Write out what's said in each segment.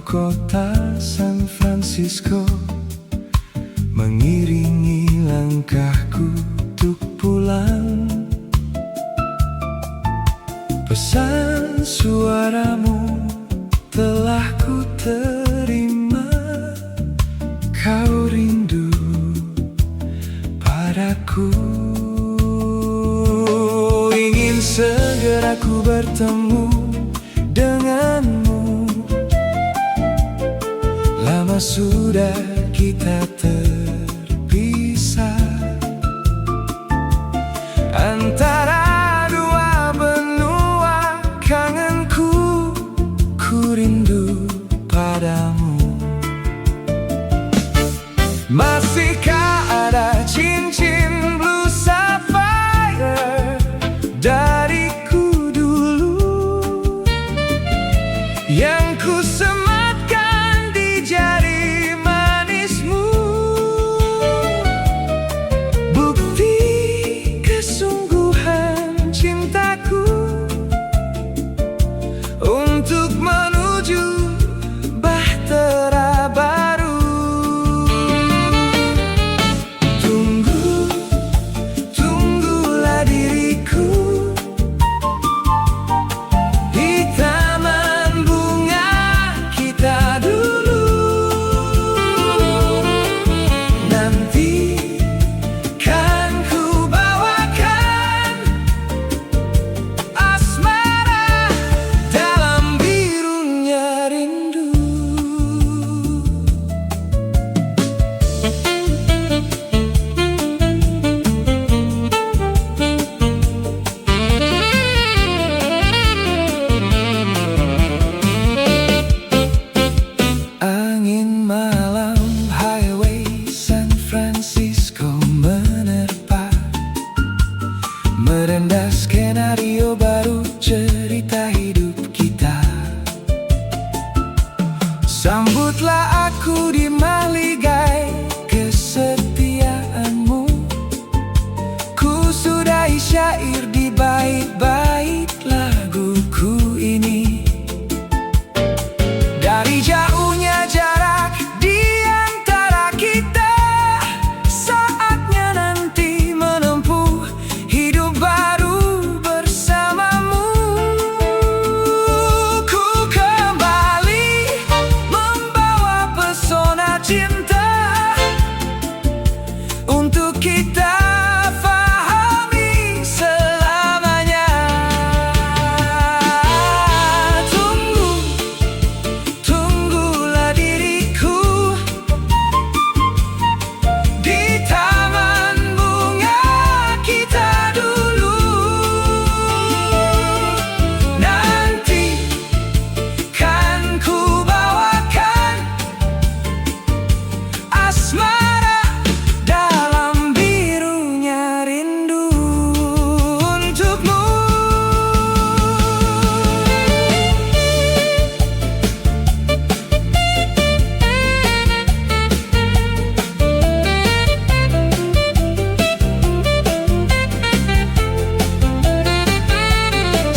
kota San Francisco, mengiringi langkahku untuk pulang. Pesan suaramu telah ku terima, kau rindu padaku. Ingin segera ku bertemu denganmu, lama sudah kita terpisah. Antara dua benua kangenku, ku rindu padamu. Masihkah ada cincin blue sapphire dariku dulu yang ku sematkan di jari manismu, bukti kesungguhan cintaku untuk menuju bahtera baru. Tunggulah diriku di taman bunga kita dulu. Nanti kan ku bawakan asmara dalam birunya rindu. Angin malam highway San Francisco menerpa, merendah skenario baru cerita hidup kita. Sambutlah aku di maligai kesetiaanmu, ku sudahi syair di bait-bait laguku ini. Dari jauhnya jarak di antara kita, saatnya nanti menempuh hidup baru bersamamu. Ku kembali membawa pesona cinta untuk kita fahami selamanya. Tunggulah diriku di taman bunga kita dulu. Nanti kan ku bawakan asmara dalam birunya rindu untukmu.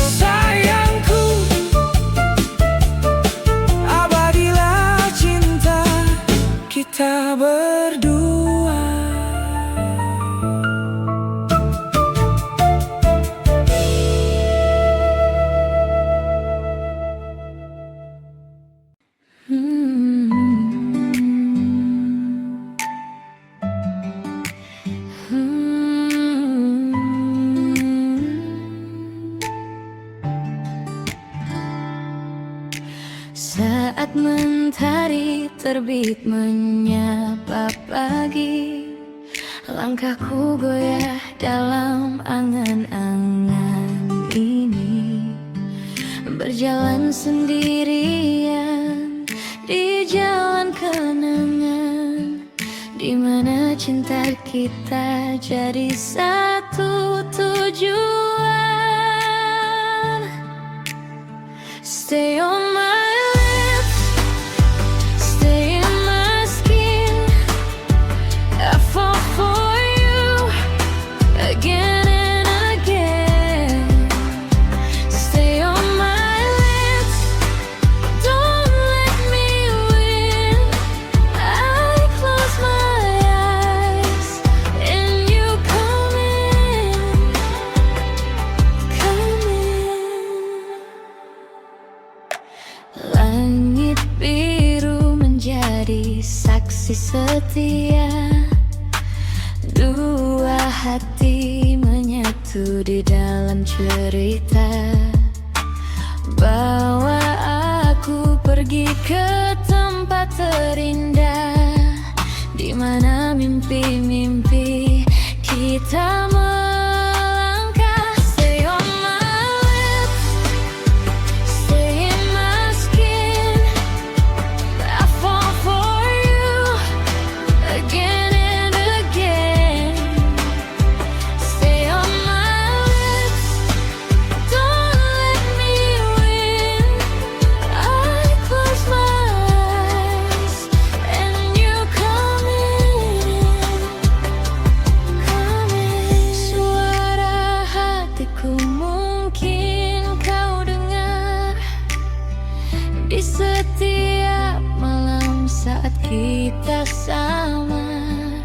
Sayangku, abadilah cinta kita berdua. Saat mentari terbit menyapa pagi, langkahku goyah dalam angan-angan ini. Berjalan sendirian di jalan kenangan, di mana cinta kita jadi satu tujuan. Stay on my lips, stay in my skin. I fall for you again and again. Stay on my lips, don't let me setia. Dua hati menyatu di dalam cerita. Bawa aku pergi ke tempat terindah, di mana mimpi-mimpi kita melangkah. Stay on my lips, stay in my skin. I fall for you again and again. Stay on my lips, don't let me win. I close my eyes and you come in. Suara hatiku mungkin kau dengar di setiap malam saat kita samar.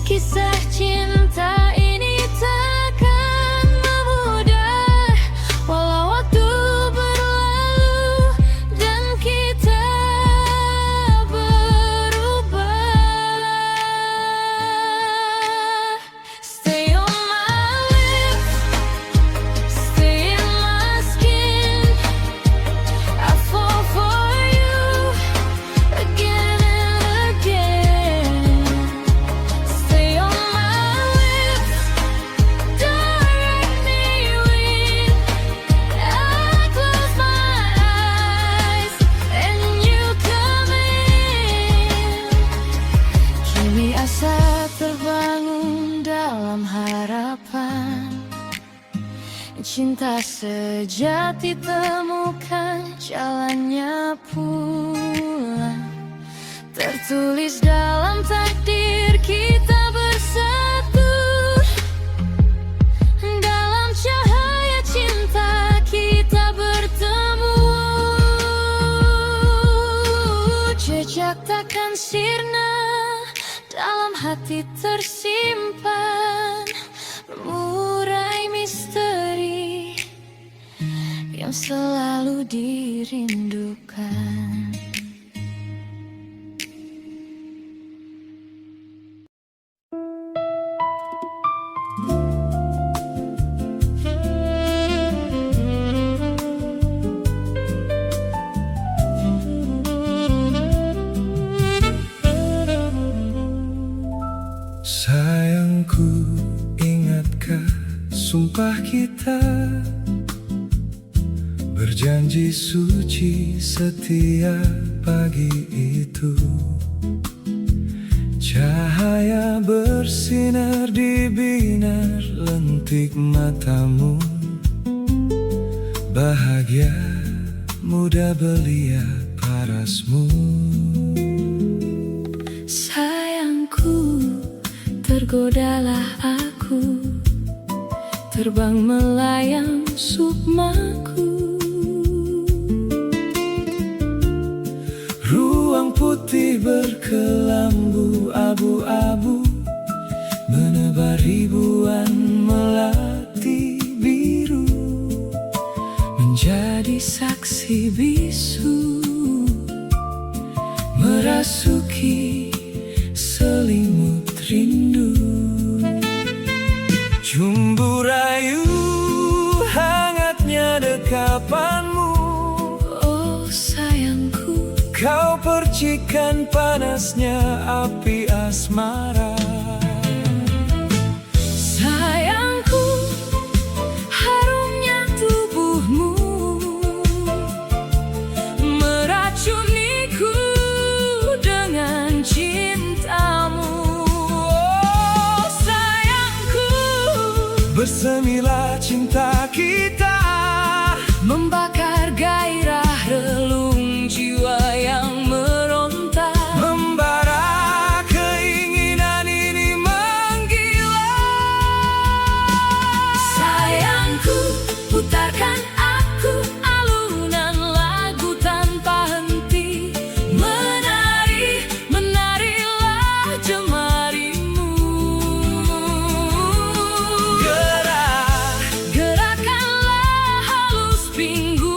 Kisah cinta ini takkan memudar, walau waktu berlalu dan kita berubah. Stay on my lips, stay in my skin. I fall for you again and again. Stay on my lips, direct me win. I close my eyes and you come in. Kini asa terbangun dalam harapan. Cinta sejati temukan jalannya pulang. Tertulis dalam takdir kita bersatu. Dalam cahaya cinta kita bertemu. Jejak takkan sirna, dalam hati tersimpan. Memurai misteri yang selalu dirindukan. Sayangku, ingatkah sumpah kita? Berjanji suci setiap pagi itu. Cahaya bersinar di binar lentik matamu. Bahagia muda belia parasmu. Sayangku, tergodalah aku, terbang melayang sukmaku. Ruang putih berkelambu abu-abu, menebar ribuan melati biru, menjadi saksi bisu, merasuki selimut rindu. Jumbu rayu hangatnya dekapanmu. Oh sayangku, Kau percikan panasnya api asmara. sayangku, harumnya tubuhmu meracuniku dengan cintamu. Oh sayangku, Bersemilah cinta kita, membakar gairah relung jiwa yang meronta. membara keinginan ini menggila. Sayangku, putarkan aku alunan lagu tanpa henti. Menari, menarilah jemarimu. Gerakkanlah halus pinggul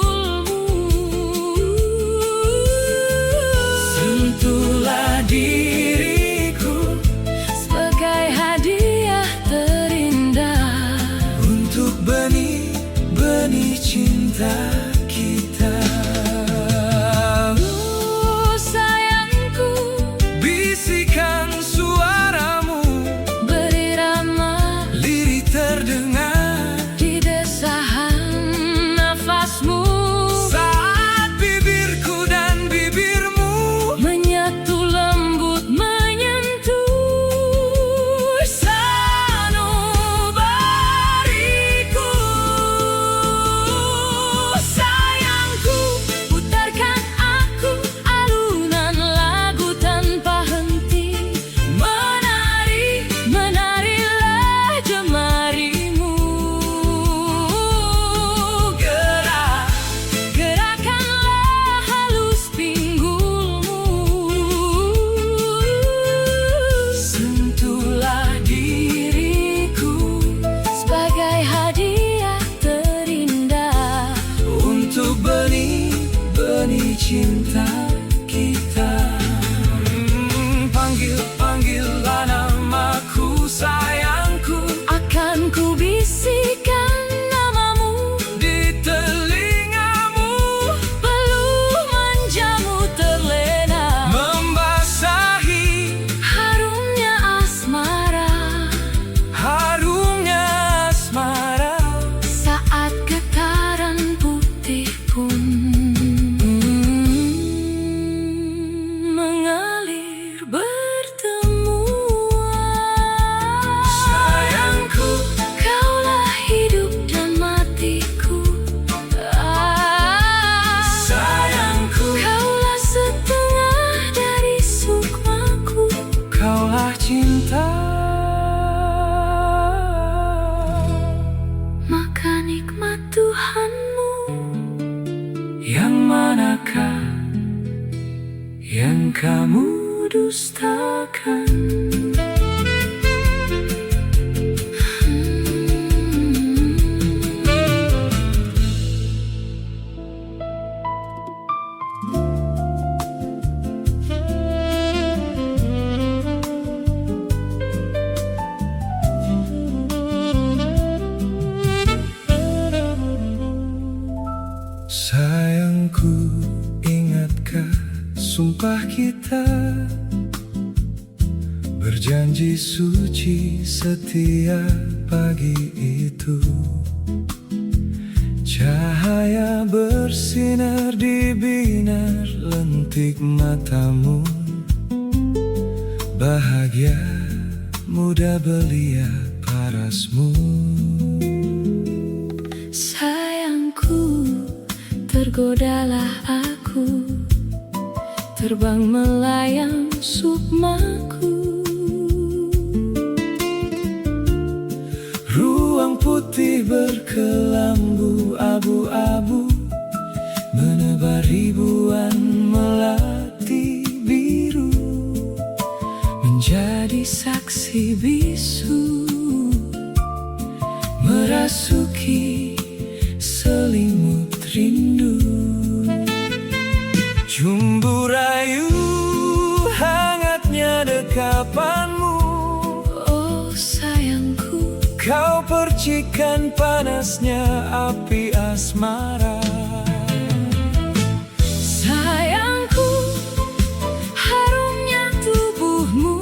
sumpah kita, berjanji suci setiap pagi itu. Cahaya bersinar di binar lentik matamu, bahagia muda belia parasmu. Sayangku, tergodalah aku, terbang melayang sukmaku. Ruang putih berkelambu abu-abu, menebar ribuan melati biru, menjadi saksi bisu, merasuki selimut rindu. Jumbu rayu hangatnya dekapanmu, Oh sayangku, kau percikan panasnya api asmara. sayangku, harumnya tubuhmu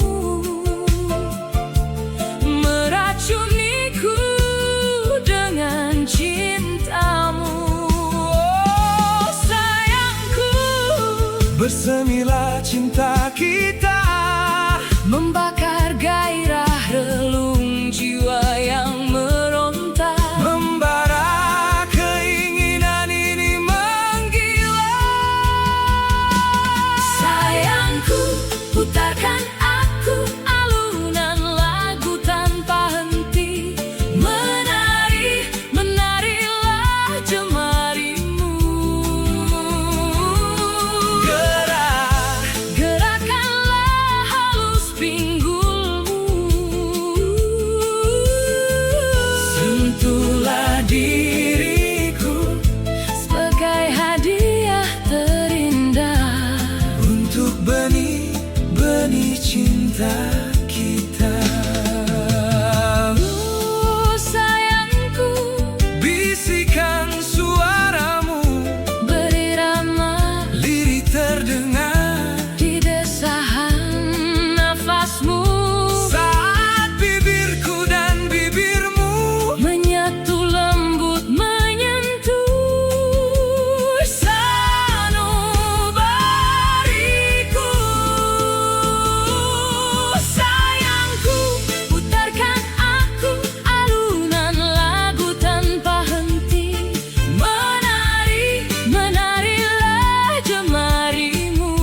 meracuniku dengan cintamu. Oh sayangku, Bersemilah cinta kita, membakar gairah relung jiwa yang meronta. membara keinginan ini menggila. Sayangku, putarkan aku alunan lagu tanpa henti. Menari, menarilah jemarimu. Gerakkanlah halus pinggulmu. Sentuhlah diriku Sebagai hadiah terindah untuk benih-benih cinta kita. Oh sayangku, Bisikan suaramu, berirama lirih terdengar di desahan nafasmu. saat bibirku dan bibirmu Menyatu lembut menyentuh sanubariku. Sayangku, putarkan aku alunan lagu tanpa henti. Menari, menarilah jemarimu.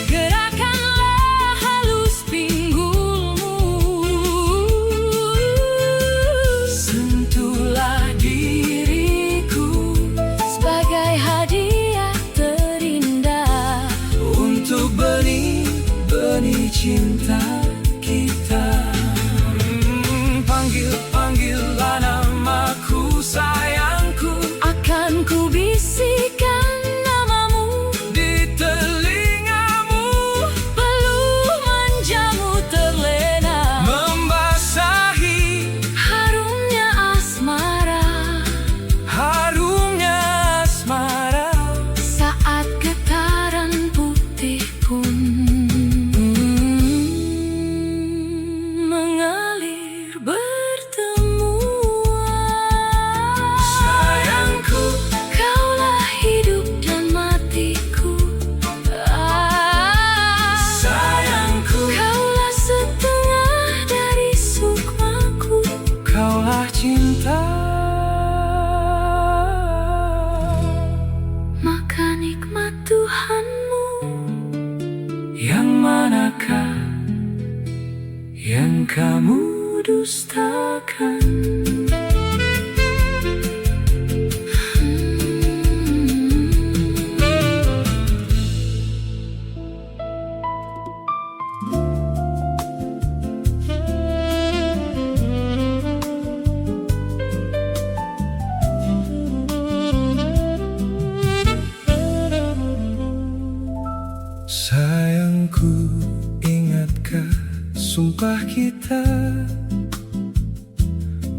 Gerakkanlah halus pinggulmu. sentuhlah diriku Sebagai hadiah terindah untuk benih-benih cinta kita. Panggillah namaku sayangku, akan ku bisikan namamu di telingamu, peluh manjamu terlena. membasahi Harumnya asmara harumnya asmara. saat getaran putih pun mengalir bertemuan. Sayangku, Kaulah hidup dan matiku. sayangku, Kaulah setengah dari sukmaku. kaulah cinta. Maka nikmat Tuhanmu. Yang manakah yang kamu dustakan? Sayangku, ingatkah sumpah kita,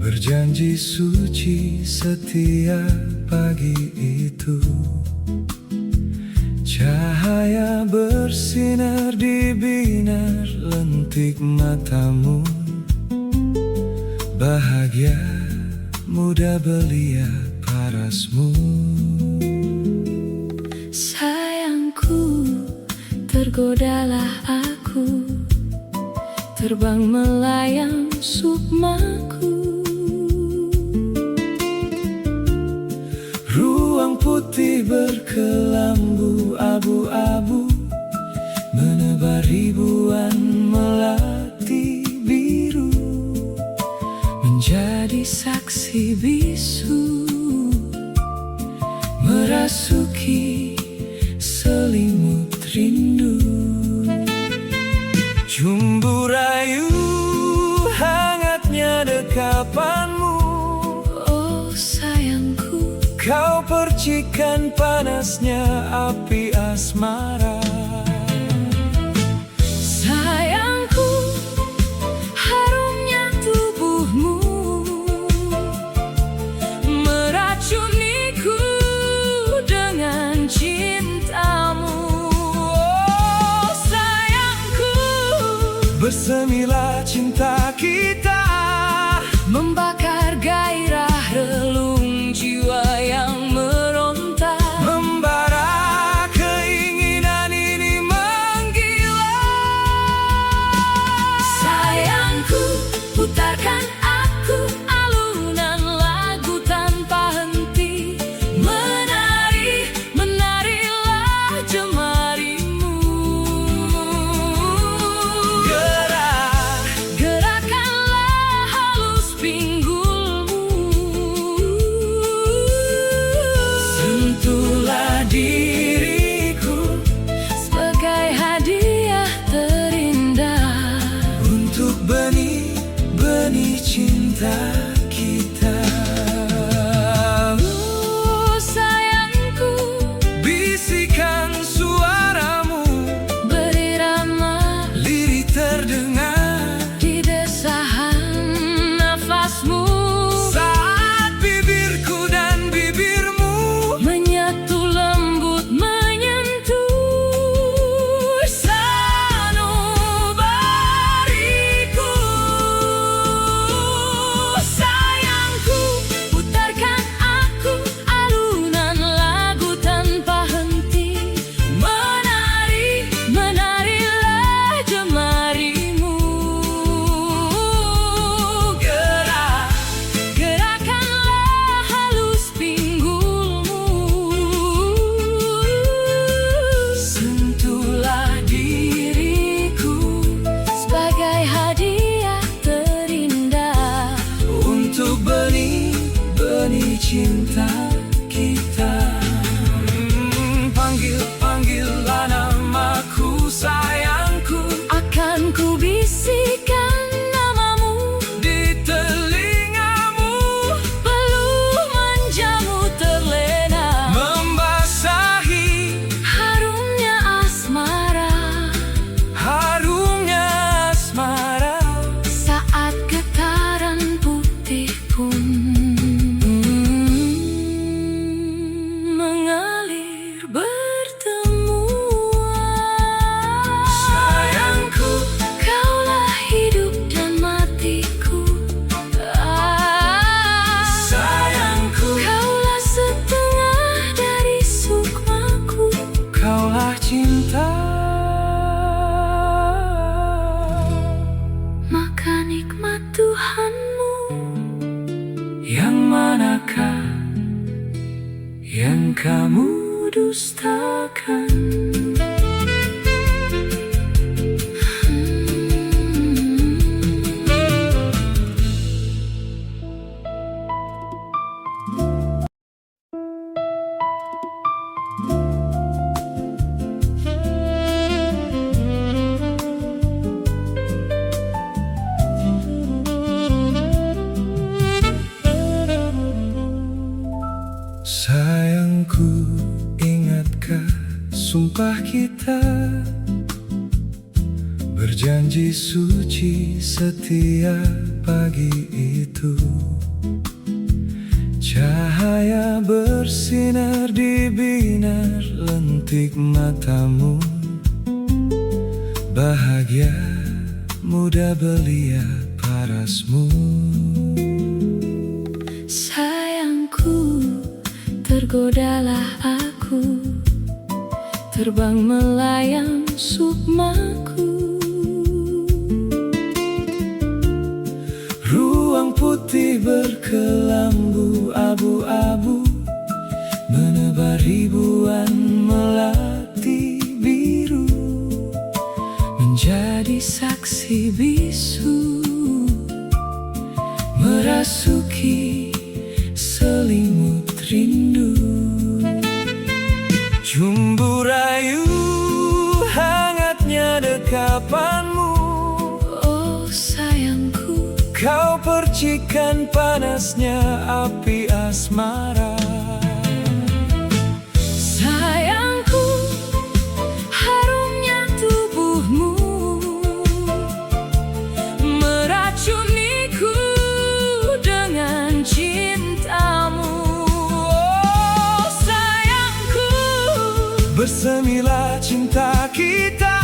berjanji suci setiap pagi itu. Cahaya bersinar di binar lentik matamu. Bahagia muda belia parasmu. Sayangku, tergodalah aku, terbang melayang sukmaku. Ruang putih berkelambu abu-abu, menebar ribuan melati biru, menjadi saksi bisu, merasuki selimut rindu. Jumbu rayu hangatnya dekapanmu. Oh sayangku, Kau percikan panasnya api asmara. sayangku, harumnya tubuhmu meracuniku dengan cintamu. Oh sayangku, Bersemilah cinta kita, membakar gairah relung jiwa yang meronta. membara keinginan ini menggila. Sayangku, putarkan aku alunan lagu tanpa henti. Menari, menarilah jemarimu. Gerakanlah halus pinggulmu. Sentuhlah diriku Sebagai hadiah terindah untuk benih-benih cinta kita. Oh sayangku, Bisikan suaramu, berirama lirih terdengar di desahan nafasmu. saat bibirku dan bibirmu Menyatu lembut menyentuh sanubariku. Sayangku, putarkan aku alunan lagu tanpa henti. Menari, menarilah jemarimu. Gerakanlah halus pinggulmu. sentuhlah diriku Sebagai hadiah terindah untuk benih-benih cinta kita. Panggil-panggillah namaku sayangku, akan ku bisikan namamu di telingamu, peluh manjamu terlena. membasahi Harumnya asmara harumnya asmara. saat getaran putih pun mengalir bertemuan. Sayangku, Kaulah hidup dan matiku. sayangku, Kaulah setengah dari sukmaku. kaulah cinta. Maka nikmat Tuhanmu. Yang manakah yang kamu dustakan? Sayangku, ingatkah sumpah kita? Berjanji suci setia pagi itu. Cahaya bersinar di binar lentik matamu. Bahagia muda belia parasmu. Sayangku, tergodalah aku, terbang melayang sukmaku. Ruang putih berkelambu abu-abu, menebar ribuan melati biru, menjadi saksi bisu, merasuki selimut rindu. Jumbu rayu hangatnya dekapanmu. Oh sayangku, Kau percikan panasnya api asmara. sayangku, harumnya tubuhmu meracuniku dengan cintamu. Oh sayangku, Bersemilah cinta kita,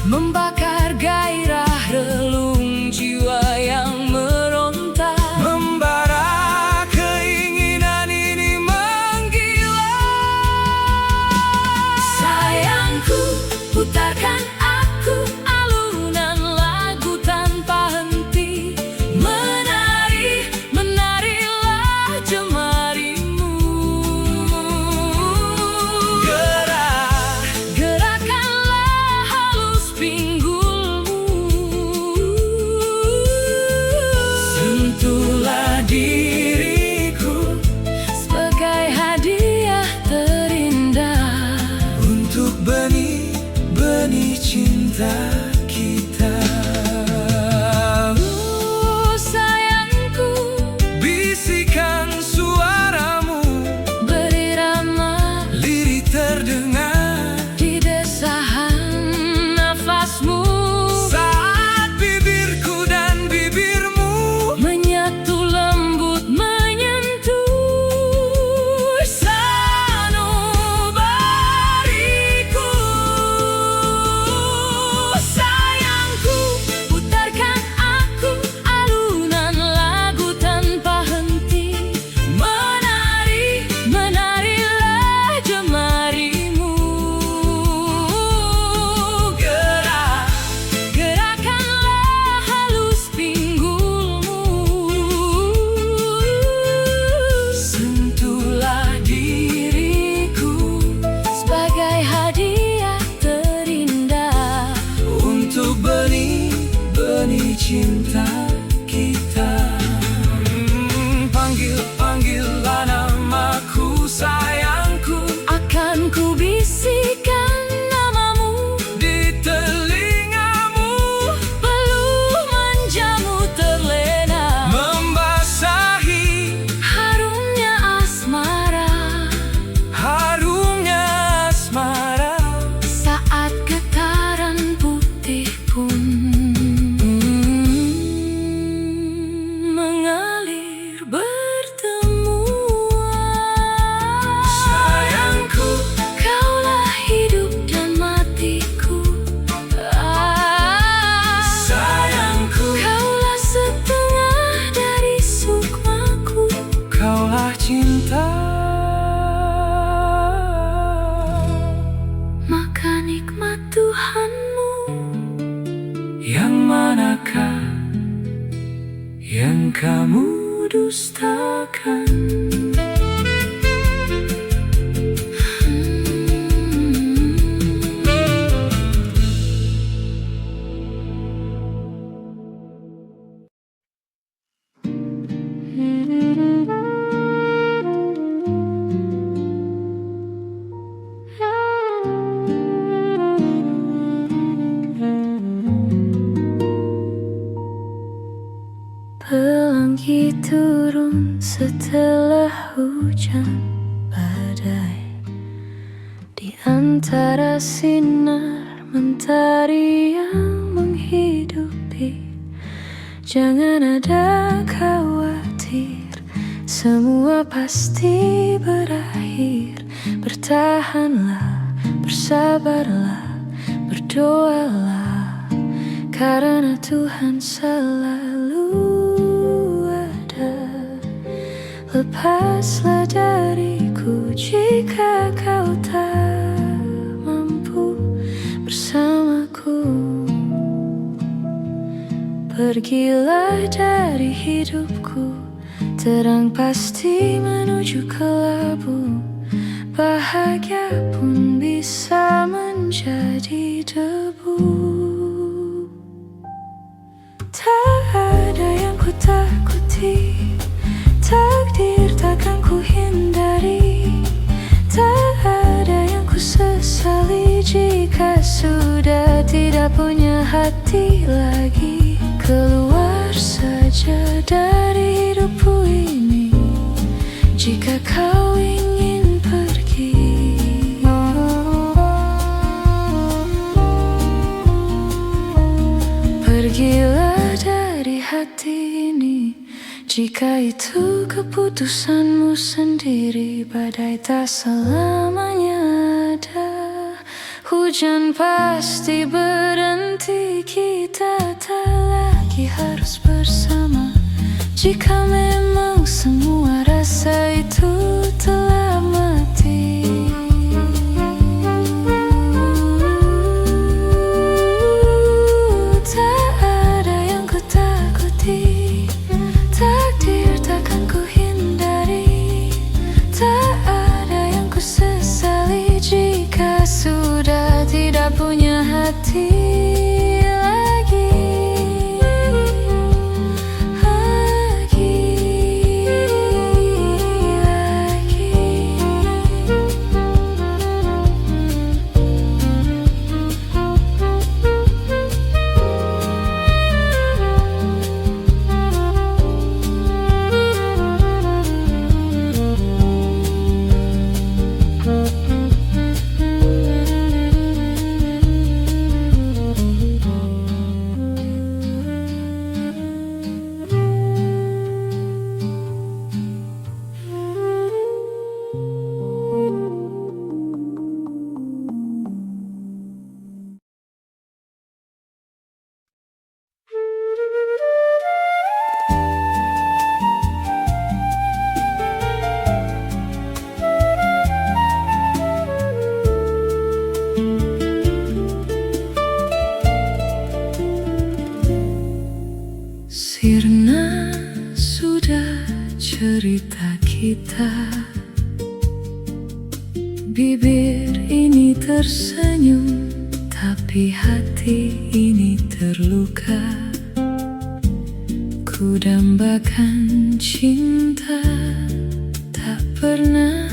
membakar gairah relung jiwa yang meronta. membara keinginan ini menggila. Sayangku, putarkan aku alunan lagu tanpa henti. Menari, menarilah jemarimu. Gerakanlah halus pinggulmu. Sentuhlah diriku Sebagai hadiah terindah untuk benih-benih cinta kita. sayangku, Bisikan suaramu, berirama lirih terdengar di desahan nafasmu. saat bibirku dan bibirmu Menyatu lembut menyentuh sanubariku. Sayangku, putarkan aku alunan lagu tanpa henti. Menari, menarilah jemarimu. Gerakanlah halus pinggulmu. sentuhlah diriku Sebagai hadiah terindah untuk benih-benih cinta kita. Panggillah namaku sayangku, akan ku bisikan namamu di telingamu, peluh manjamu terlena. membasahi Harumnya asmara harumnya asmara. saat getaran putih pun mengalir bertemuan. Sayangku, Kaulah hidup dan matiku. sayangku, Kaulah setengah dari sukmaku. kaulah cinta. Maka nikmat Tuhanmu. Yang manakah yang kamu dustakan? Pelangi turun setelah hujan badai. Di antara sinar mentari yang menghidupi, jangan ada khawatir semua pasti berakhir. Bertahanlah, bersabarlah, berdoalah, karena Tuhan selalu ada. Lepaslah dariku jika kau tak mampu bersamaku. Pergilah dari hidupku, terang pasti menuju kelabu. Bahagia pun bisa menjadi debu. Tak ada yang ku takuti, takdir takkan ku hindari. Tak ada yang ku sesali jika sudah tidak punya hati lagi. Keluar saja dari hidupku ini jika kau ingin pergi. Pergilah dari hati ini jika itu keputusanmu sendiri. Badai tak selamanya ada, hujan pasti berhenti. Kita tak lagi harus bersama jika memang semua rasa itu telah mati. Tak ada yang ku takuti, takdir takkan ku hindari. Tak ada yang ku sesali jika sudah tidak punya hati lagi. Sirna sudah cerita kita, bibir ini tersenyum, tapi hati ini terluka. Ku dambakan cinta tak pernah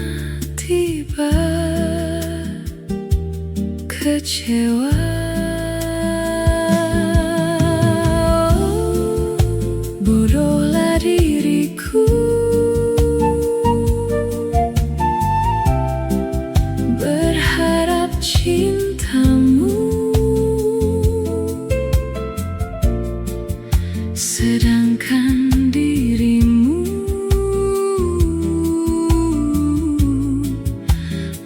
tiba, kecewa. Bodohlah diriku, berharap cintamu, sedangkan dirimu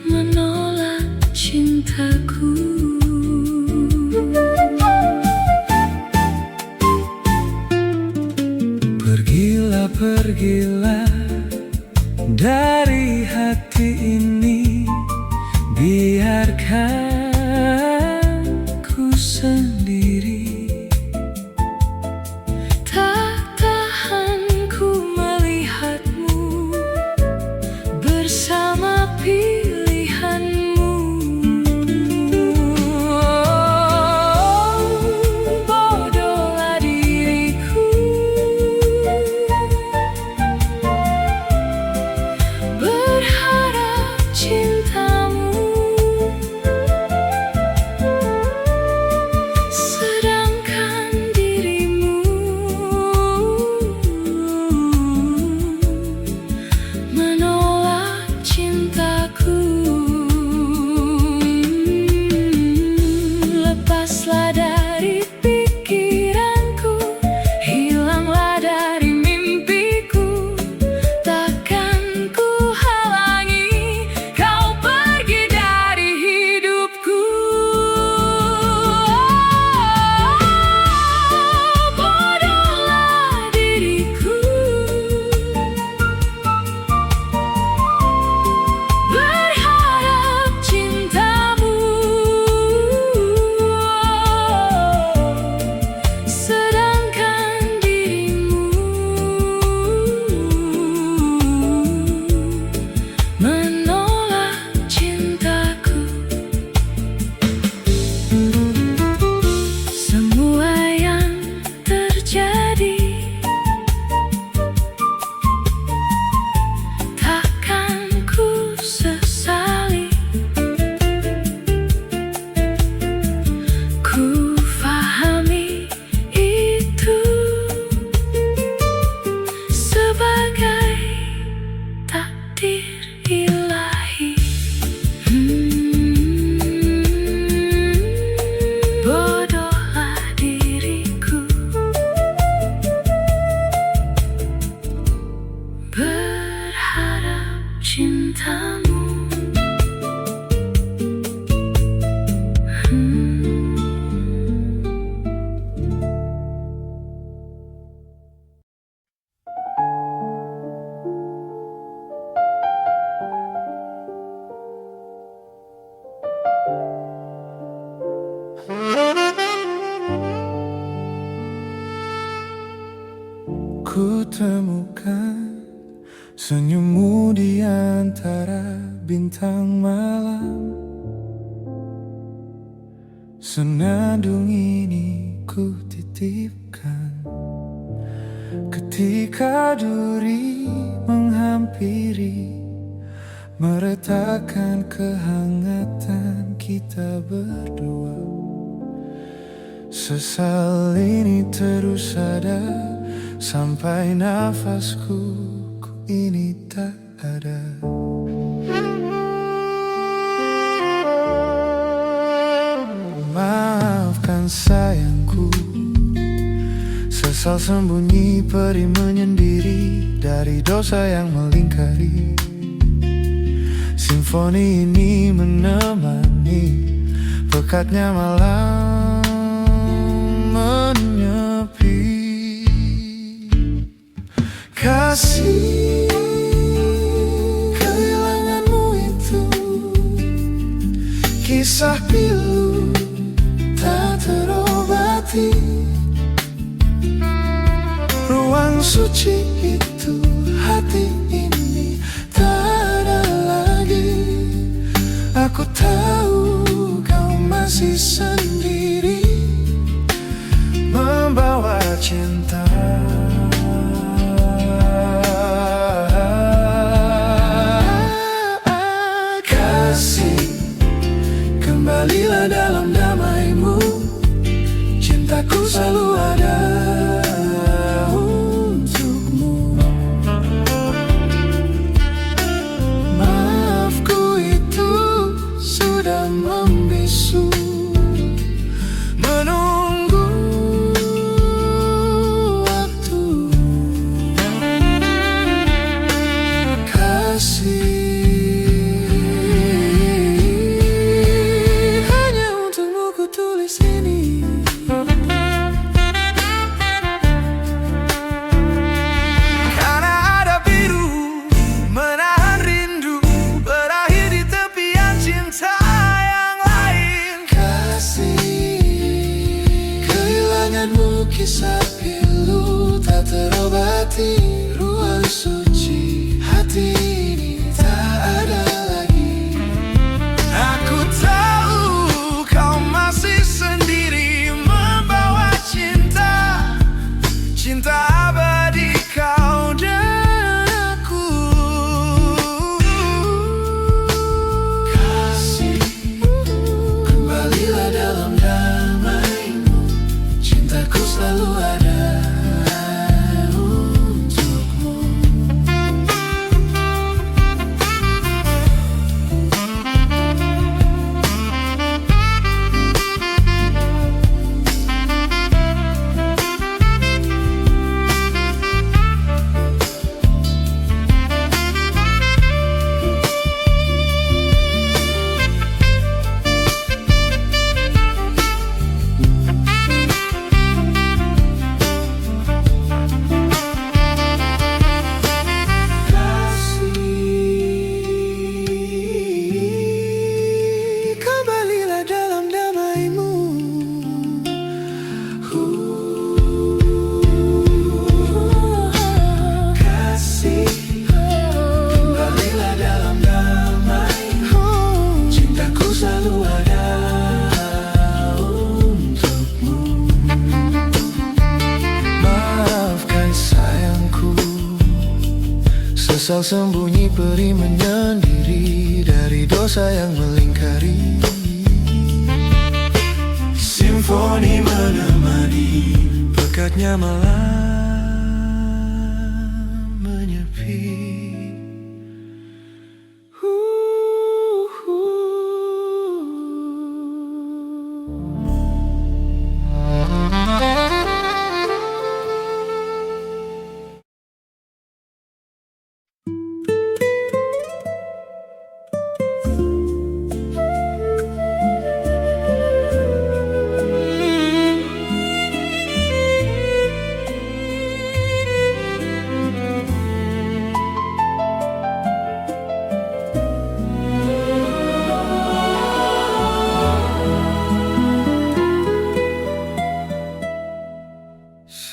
menolak cintaku. Pergilah, pergilah dari hati ini, biarkan ku sendiri. Tak tahan ku melihatmu bersama pilihanmu. Bodohlah diriku, Ku temukan senyummu di antara bintang malam. Senandung ini ku titipkan ketika duri menghampiri, meretakkan kehangatan kita berdua. Sesal ini terus ada sampai nafasku ini tak ada. Maafkan sayangku, sesal sembunyi perih menyendiri dari dosa yang melingkari. Simfoni ini menemani pekatnya malam menyepi. Kasih, kehilanganmu itu kisah pilu tak terobati. Ruang suci itu hati ini tak ada lagi. Aku tahu kau masih sendiri membawa cinta. Kasih, kembalilah dalam damaimu. Cintaku selalu ada untukmu. Maafku itu sudah membisu, menunggu waktu. Kasih, hanya untukmu ku tulis ini. Karena ada biru menahan rindu, berakhir di tepian cinta yang lain. Kasih, kehilanganmu kisah pilu tak terobati. Ruang suci hati ini tak ada lagi. Aku tahu kau masih sendiri membawa cinta, cinta abadi kau dan aku. Kasih, kembalilah dalam damaimu. Cintaku selalu ada untukmu. Kembalilah dalam damaimu. Kasih, kembalilah dalam damaimu. Cintaku selalu ada untukmu. Maafkan sayangku, sesal sembunyi perih menyendiri dari dosa yang melingkari. Simfoni menemani pekatnya malam menyepi.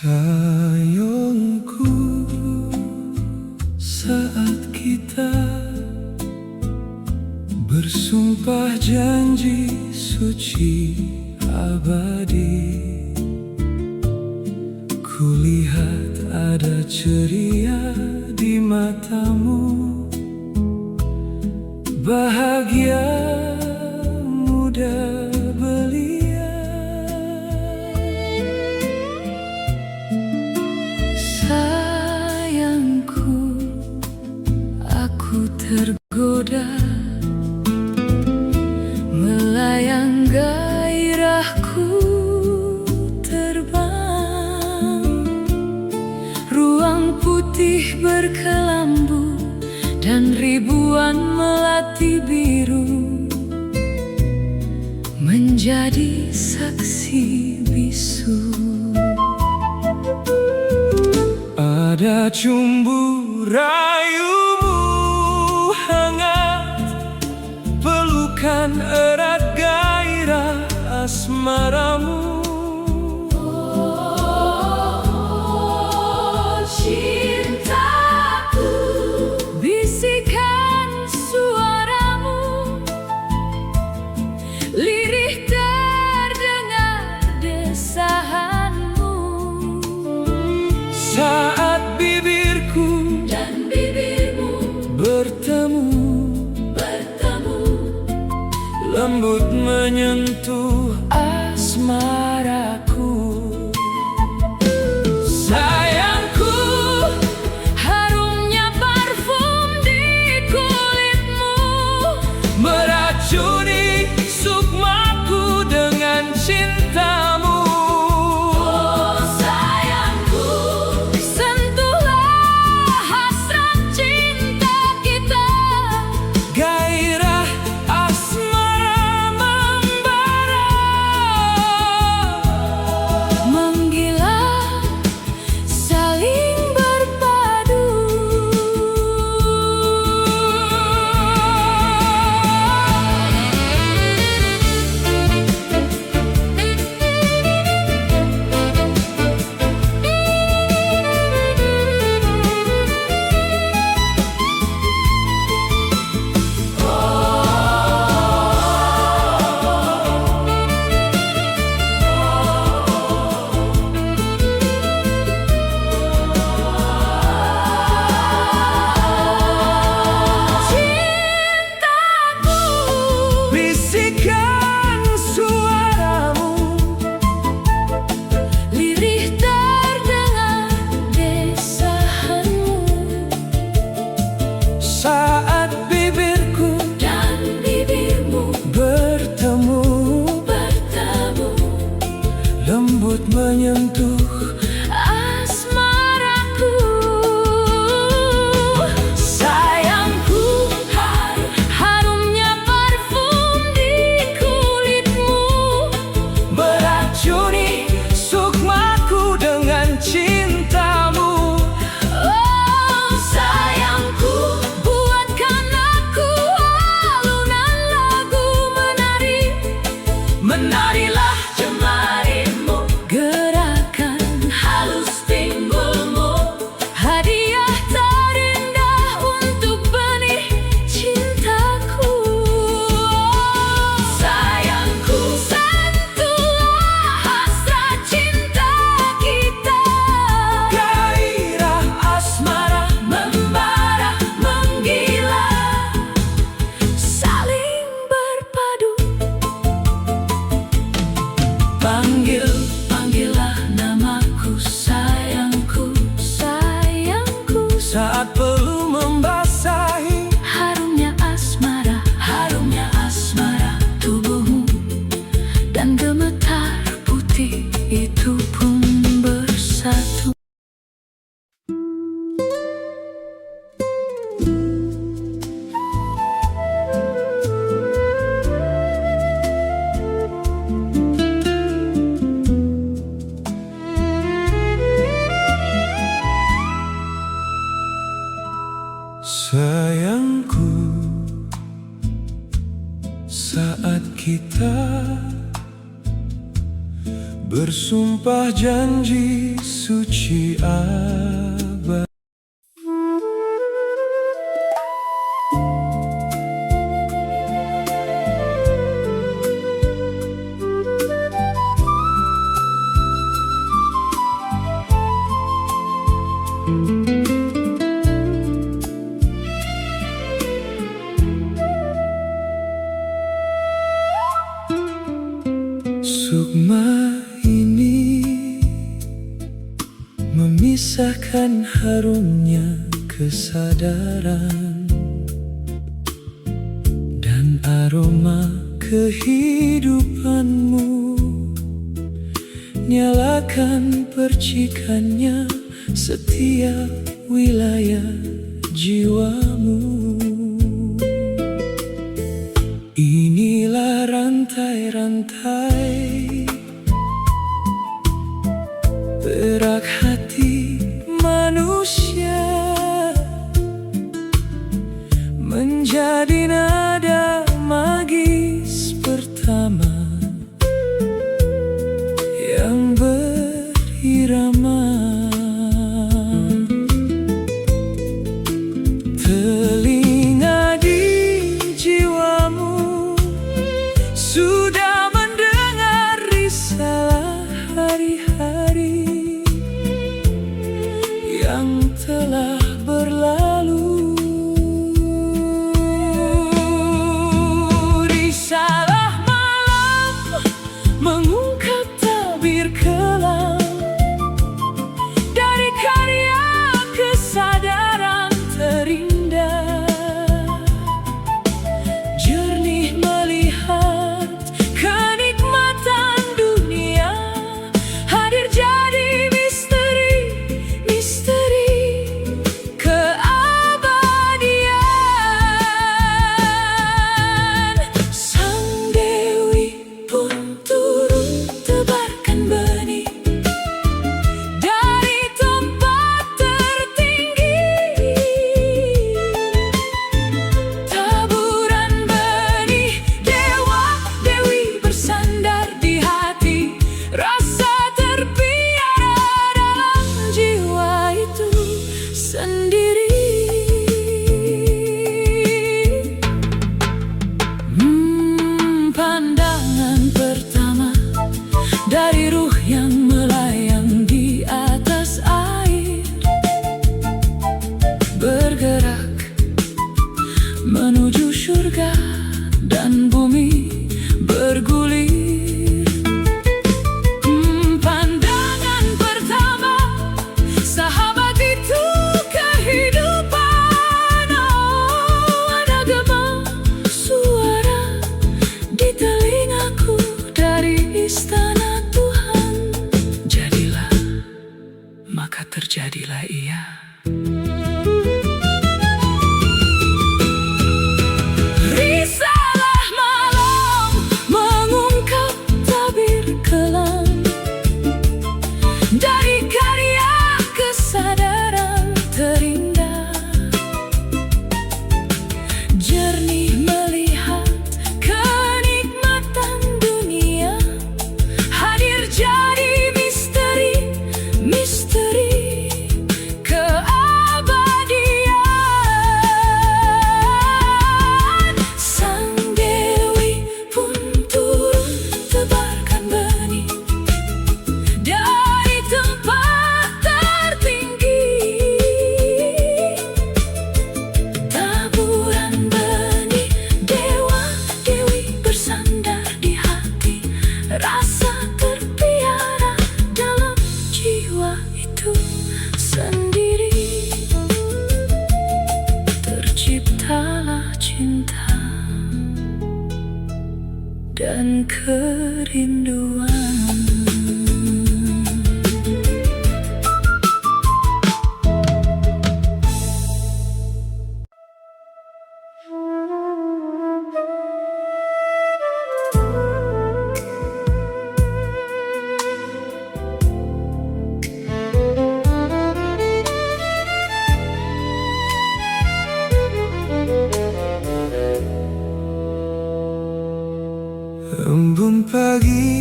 Sayangku, suci abadi. Kulihat ada ceria di matamu, bahagia muda belia. Sayangku, aku tergoda melayang, gairahku terbang. Ruang putih berkelambu dan ribuan melati biru menjadi saksi bisu. Ada cumbu rayumu hangat, pelukan erat gairah asmaramu. Cintaku, bisikan suaramu, lirih terdengar desahanmu. Saat bibirku Dan bibirmu bertemu, lembut menyentuh asmaraku. Sayangku, harumnya parfum di kulitmu meracuni sukmaku dengan cintamu. Oh sayangku, sentuhlah hasrat cinta kita. Gairah asmara membara, Menggila, saling berpadu. Cintaku, bisikan suaramu, lirih terdengar desahanmu. saat bibirku Dan bibirmu bertemu, lembut menyentuh asmaraku. Sayangku, harumnya parfum di kulitmu meracuni sukmaku dengan cintamu. Oh sayangku, buatkan aku alunan lagu menari. Menarilah Jemarimu, gerakan halus pinggulmu, hadiah terindah untuk benih cintaku. Sayangku, sentuhlah hasrat cinta kita. gairah asmara Membara, menggila, saling berpadu. Panggillah namaku sayangku, sayangku. saat perlu membasahi Harumnya asmara tubuhmu, dan gemetar putih itu pun bersatu. sayangku. Saat kita bersumpah janji suci abadi. Sukma ini memisahkan harumnya kesadaran dan aroma kehidupanmu. Nyalakan percikannya setiap wilayah jiwamu. Inilah rantai-rantai perak hati manusia, menjadi nada magis pertama yang berirama. Telinga di jiwamu sudah mendengar risalah hari-hari yang telah berlalu. Risalah malam mengungkap tabir kelam dari karya kesadaran terindah. Jernih melihat kenikmatan dunia hadir jadi misteri keabadian. Sang Dewi pun turun tebarkan benih dari tempat tertinggi. Taburan benih dewa dewi bersandar di hati, rasa terpiara dalam jiwa itu sendiri. Pandangan pertama dari ruh yang melayang di atas air, bergerak menuju surga dan bumi bergulir. Pandangan pertama, sahabat itu kehidupan. Oh, ada gema suara di telingaku dari istana Tuhan. Jadilah, maka terjadilah ia. Risalah malam mengungkap tabir kelam dari karya kesadaran terindah. Jernih melihat kenikmatan dunia hadir jadi misteri keabadian. Sang Dewi pun turun tebarkan benih dari tempat tertinggi. Taburan benih dewa dewi bersandar di hati, rasa terpiara dalam jiwa itu sendiri. Terciptalah cinta dan kerinduan. Embun pagi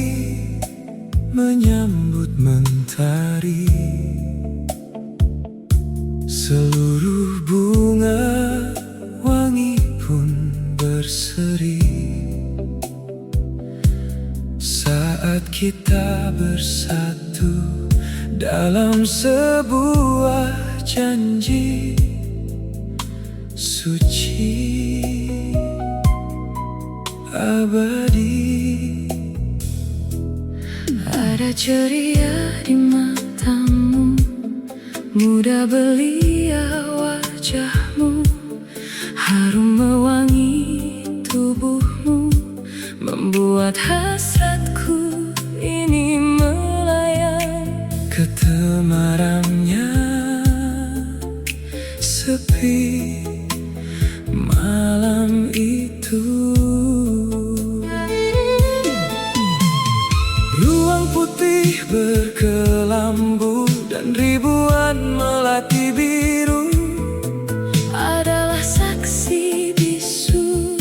menyambut mentari, seluruh bunga wangi pun berseri. Saat kita bersatu dalam sebuah janji suci abadi. Ada ceria di matamu, muda belia wajahmu, harum mewangi tubuhmu, membuat hasratku ini melayang. Ketemaramnya sepi malam itu. Ruang putih berkelambu dan ribuan melati biru Adalah saksi bisu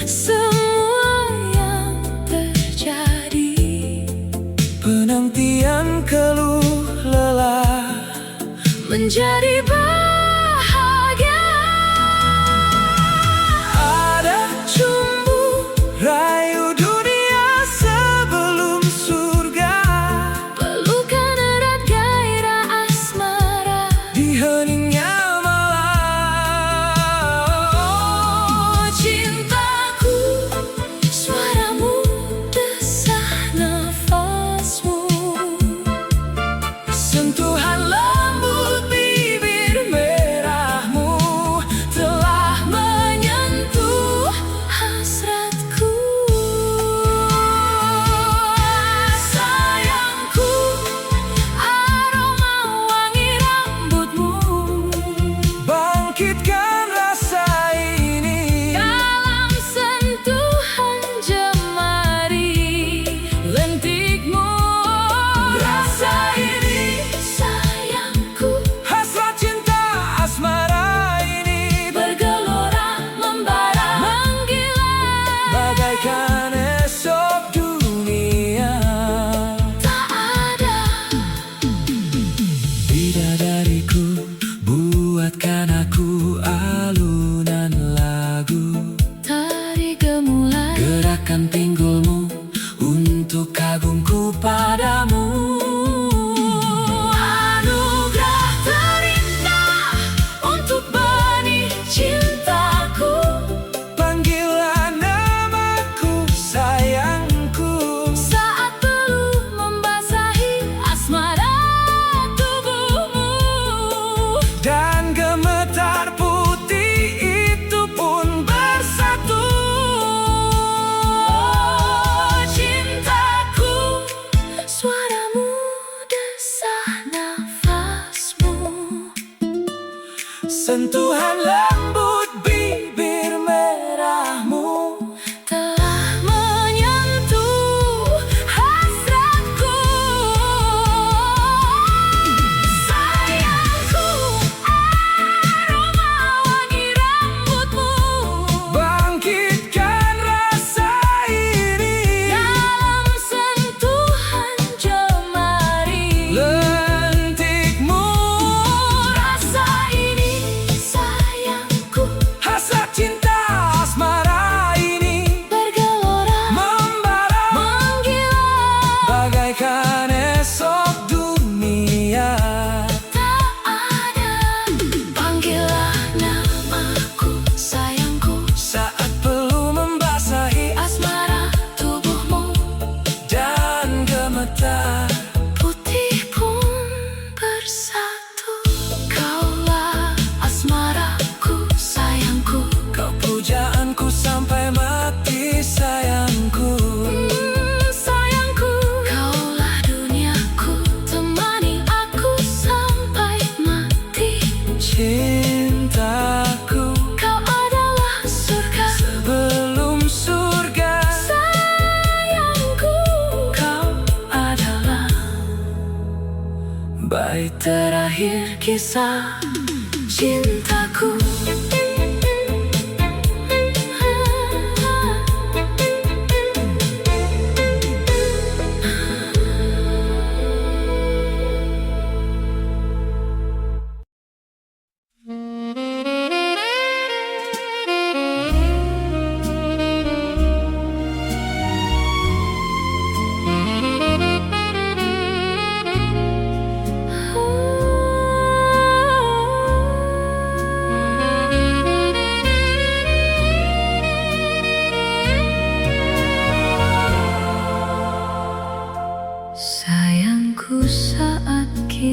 semua yang terjadi. Penantian keluh lelah Menjadi bahagia. ada cumbu rayu dunia sebelum surga. Pelukan erat gairah asmara Di heningnya malam, Oh cintaku, suaramu, desah nafasmu, sentuhan lembut bibir merahmu telah menyentuh hasratku. Sayangku, aroma wangi rambutmu, bangkitkan rasa ini. dalam sentuhan jemari lentikmu. Rasa ini, sayangku, Hasrat cinta asmara ini bergelora membara menggila. bagaikan esok dunia. Tak ada Bidadariku, buatkan aku alunan lagu. tari gemulai, Gerakan pinggulmu untuk kagumku padamu. anugerah terindah untuk benih cintaku. Panggillah namaku sayangku. Saat peluh membasahi asmara tubuhmu, Dan gemetar putih itu pun bersatu. oh cintaku, suaramu, desah nafasmu, Sentuhan lembut bibir merahmu telah menyentuh hasratku. Sayangku, aroma wangi rambutmu, bangkitkan rasa ini. dalam sentuhan jemari Lentikmu, rasa ini, sayangku, hasrat cinta asmara ini bergelora membara menggila. bagaikan esok dunia. Tak ada, panggillah namaku sayangku. Saat peluh membasahi Asmara tubuhmu, dan gemetar, putih pun bersatu. Kaulah asmaraku sayangku, kau pujaanku sampai mati sayangku. sayangku. Kaulah duniaku, temani aku sampai mati. Cintaku Kau adalah surga, sebelum surga. sayangku. Kau adalah bait terakhir kisah Cintaku.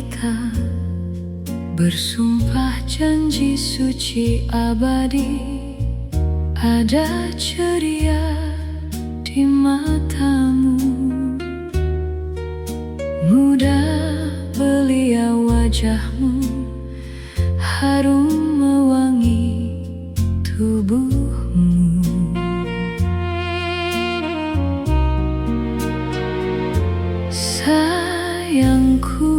kita bersumpah janji suci abadi. Ada ceria di matamu, muda belia wajahmu, harum mewangi tubuhmu. Sayangku,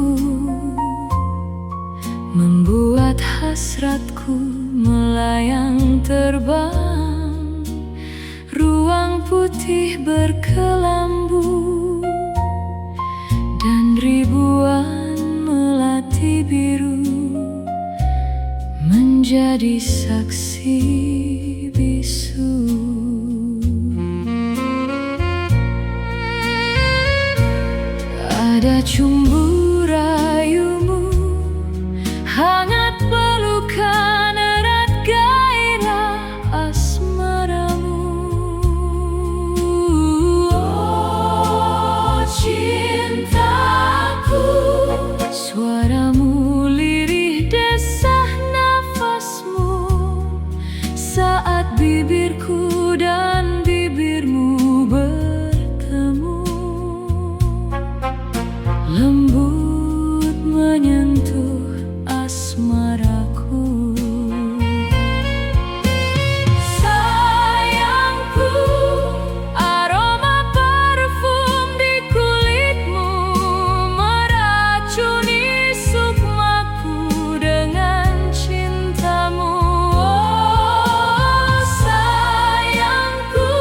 membuat hasratku melayang terbang. Ruang putih berkelambu dan ribuan melati biru menjadi saksi bisu. Ada cumbu rayumu, hangat pelukan erat gairah asmaramu. Oh cintaku, suaramu lirih desah nafasmu saat bibirku dan bibirmu bertemu. Lembut menyentuh asmaraku. Sayangku, aroma parfum di kulitmu meracuni sukmaku dengan cintamu. Oh sayangku,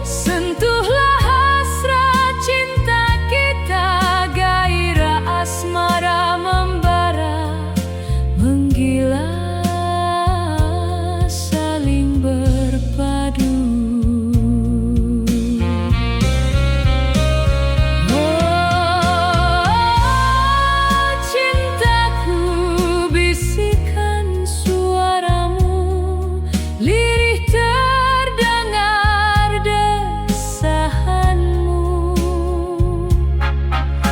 sentuhlah hasrat cinta kita, gairah asmara membara, menggila, saling berpadu. Oh cintaku, bisikan suaramu, lirih terdengar desahanmu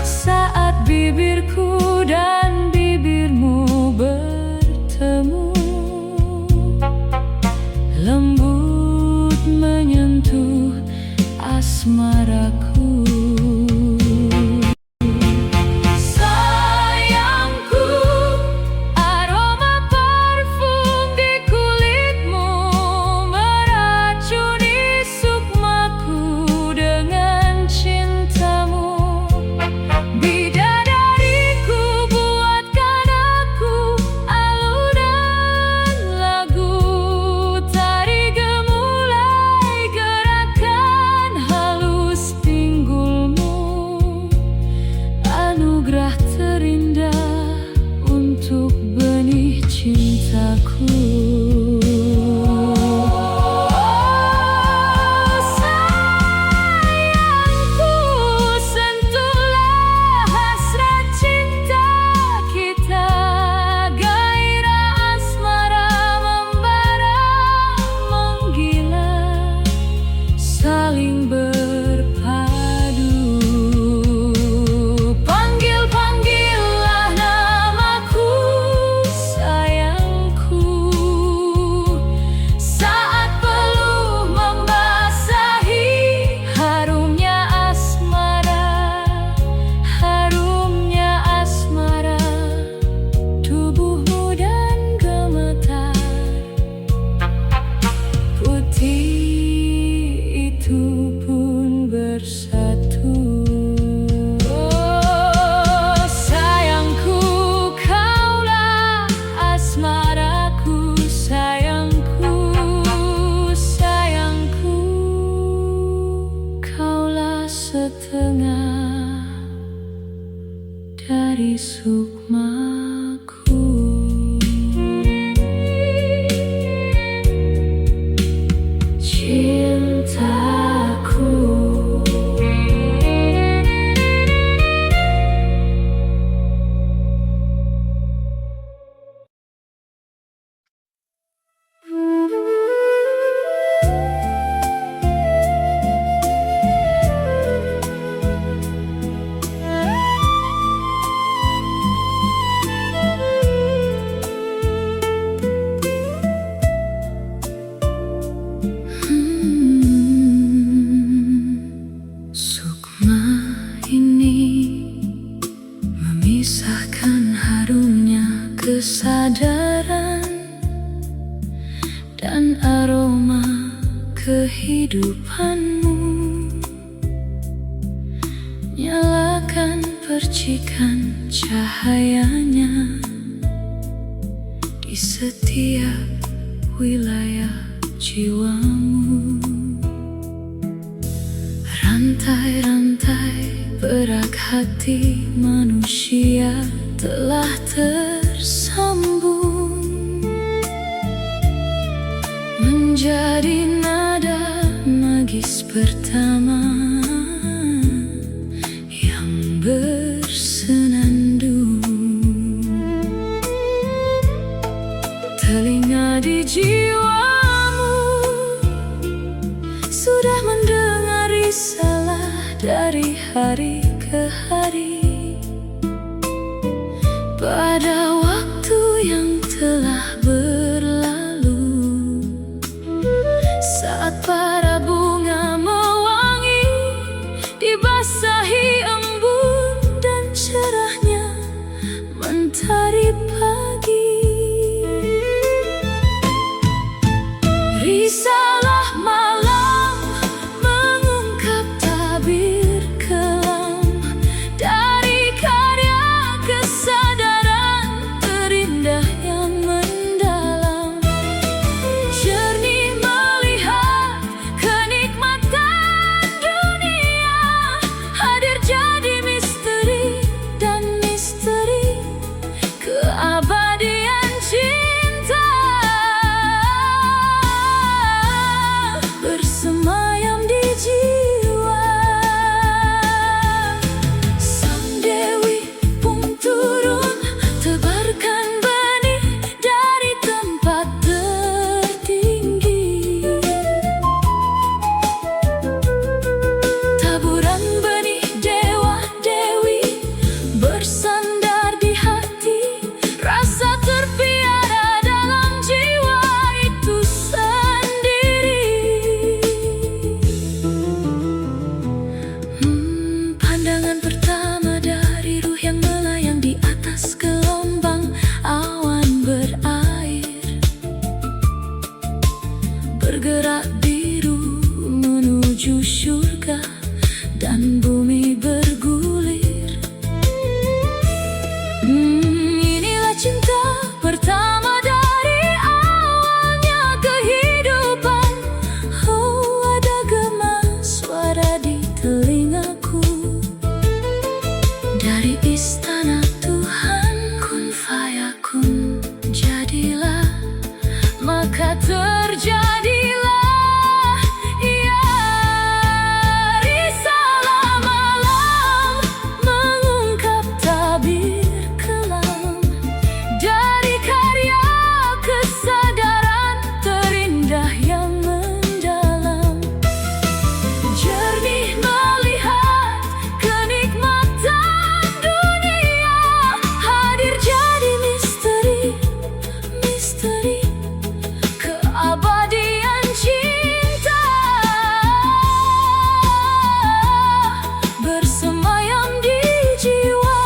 saat bibirku dan bibirmu bertemu. Lembut menyentuh asmaraku. Sayangku, aroma parfum di kulitmu meracuni sukmaku dengan cintamu. Bidadariku, buatkan aku alunan lagu, tari gemulai gerakan halus pinggulmu, anugerah terindah untuk benih cintaku. Sayangku, sentuhlah hasrat cinta kita, gairah asmara membara, menggila, saling berpadu. Panggil-panggillah namaku, sayangku, saat peluh membasahi harumnya asmara, harumnya asmara, tubuhmu dan gemetar putih itu pun bersatu. Oh sayangku, kaulah asmaraku, sayangku, sayangku, kaulah setengah dari sukmaku. Cintaku. kesadaran dan aroma kehidupanmu. Nyalakan percikan cahayanya di setiap wilayah jiwamu. Rantai-rantai perak hati manusia telah tersambung menjadi nada magis pertama yang bersenandung. Telinga di jiwamu sudah mendengar risalah dari hari ke hari. Pada waktu yang telah berlalu, saat para bunga mewangi, dibasahi embun dan cerahnya mentari pagi. Risalah malam mengungkap tabir kelam dari karya kesadaran terindah yang mendalam. Jernih melihat kenikmatan dunia hadir jadi misteri dan misteri keabadian cinta bersemayam di jiwa. Sang Dewi pun turun tebarkan benih dari tempat tertinggi. Taburan benih dewa dewi bersandar di hati, rasa terpiara dalam jiwa itu sendiri. Pandangan pertama dari ruh yang melayang di atas gelombang awan berair, bergerak biru menuju surga dan bumi bergulir. Inilah cinta pertama dari awalnya kehidupan. Oh, ada gema suara di telingaku dari istana Tuhan. Kun fayakun, jadilah, maka terjadilah. Ya, risalah malam mengungkap tabir kelam dari karya kesadaran terindah yang mendalam. Jernih melihat kenikmatan dunia hadir jadi misteri, misteri keabadian cinta bersemayam di jiwa.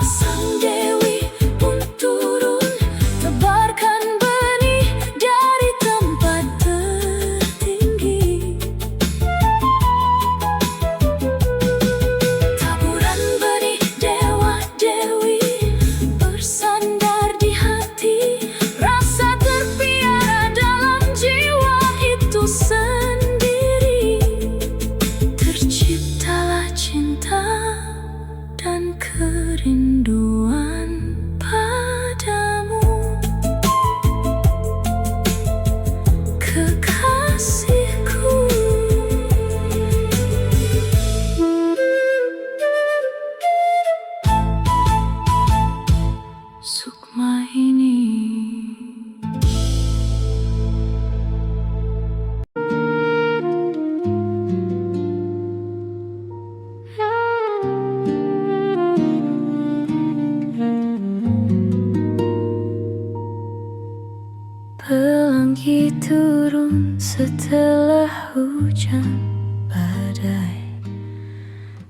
Sang Dewi pun turun tebarkan benih dari tempat tertinggi. Taburan benih dewa dewi bersandar di hati, rasa terpiara dalam jiwa itu sendiri. Terciptalah cinta dan kerinduan padamu, kekasihku. Sukma ini pelangi turun setelah hujan badai,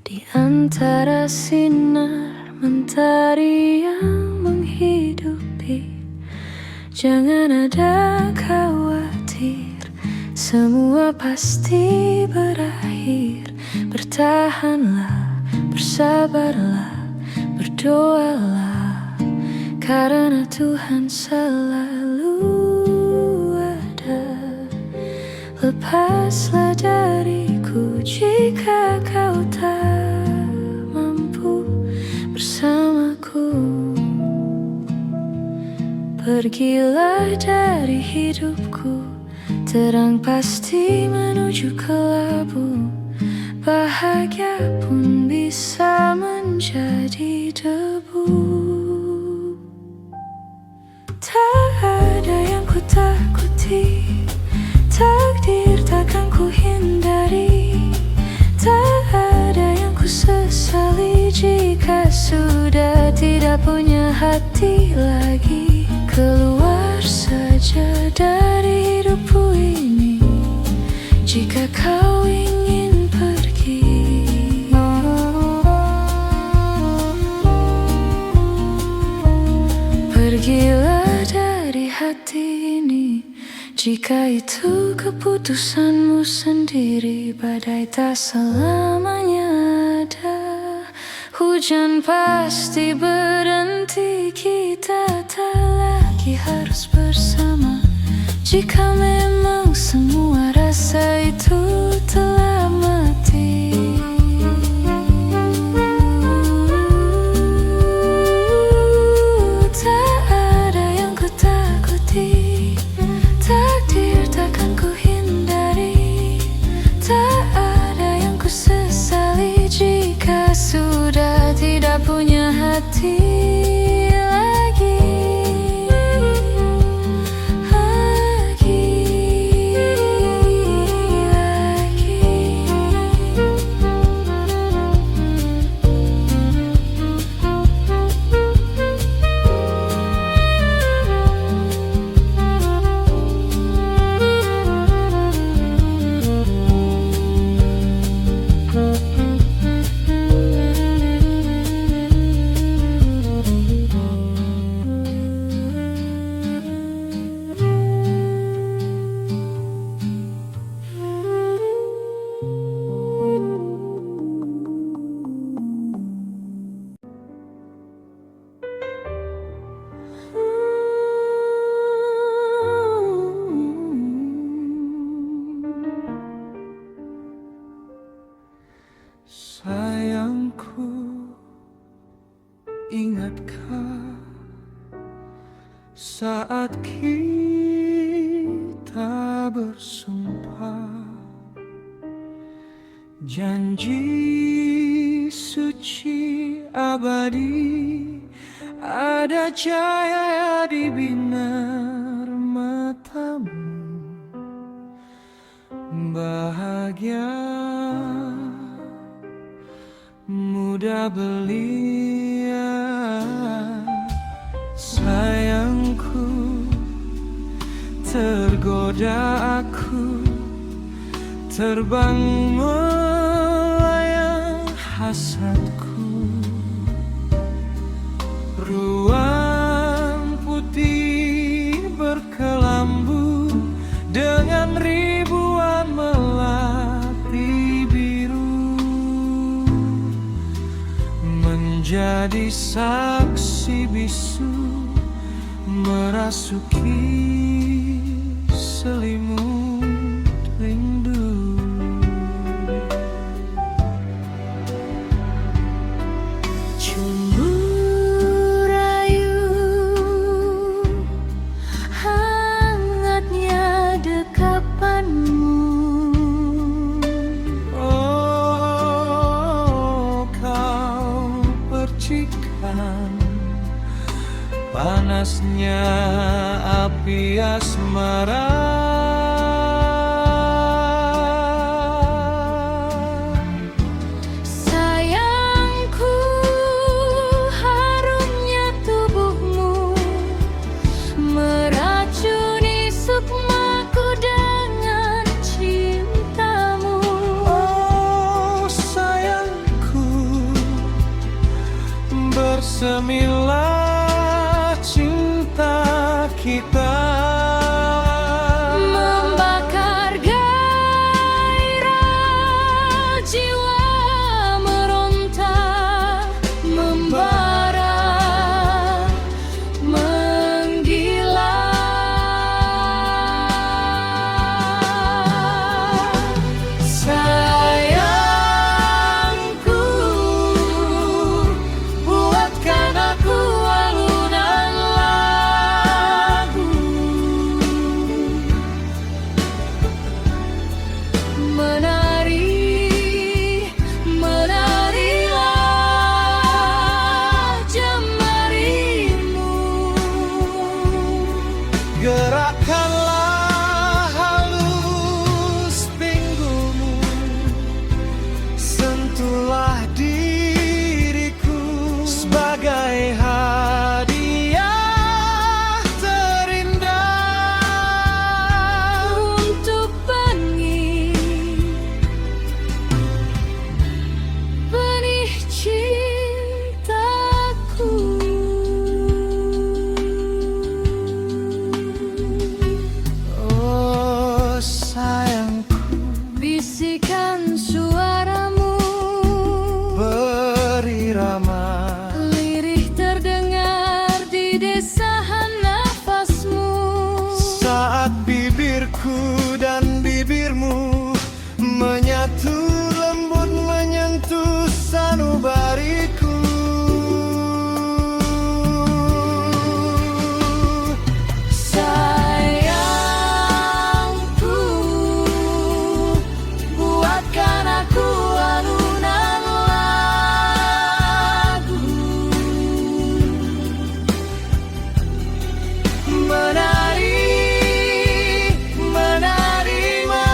di antara sinar mentari Jangan ada khawatir, semua pasti berakhir. Bertahanlah, bersabarlah, berdoalah, karena Tuhan selalu ada. Lepaslah dariku jika kau tak mampu bersamaku. Pergilah dari hidupku, terang pasti menuju kelabu. Bahagia pun bisa menjadi debu. Tak ada yang ku takuti, takdir takkan ku hindari. Tak ada yang ku sesali jika sudah tidak punya hati lagi. Keluar saja dari hidupku ini jika kau ingin pergi. Pergilah dari hati ini jika itu keputusanmu sendiri. Badai tak selamanya ada, hujan pasti berhenti. Kita tak lagi harus bersama jika memang semua rasa itu telah mati. Tak ada yang ku takuti, takdir takkan ku hindari. Tak ada yang ku sesali jika sudah tidak punya hati lagi. Sayangku, ingatkah saat kita bersumpah, janji suci abadi, ada cahaya di binar matamu. Bahagia mudah belia, sayangku, tergoda aku terbang melayang hasadku. Ruang putih berkelambu dengan ribuan melati biru, menjadi saksi bisu merasuki selimut rindu. Cumbu rayu, hangatnya dekapanmu. Oh, kau percikan panasnya api asmara. Sayangku, harumnya tubuhmu meracuni sukmaku dengan cintamu. Oh, sayangku, bersemilah cinta kita, membakar gairah jiwa meronta, membara, menggila. Sayangku, buatkan aku alunan lagu, menari, menarilah jemarimu. gerakkanlah halus pinggulmu, sentuhlah diriku sebagai hadiah terindah Untuk benih cintaku. Oh sayangku, Bisikan suaramu, berirama lirih terdengar di desahan nafasmu. saat bibirku dan bibirmu menyatu, lembut menyentuh sanubariku. Sayangku, buatkan aku alunan lagu, menari, menarima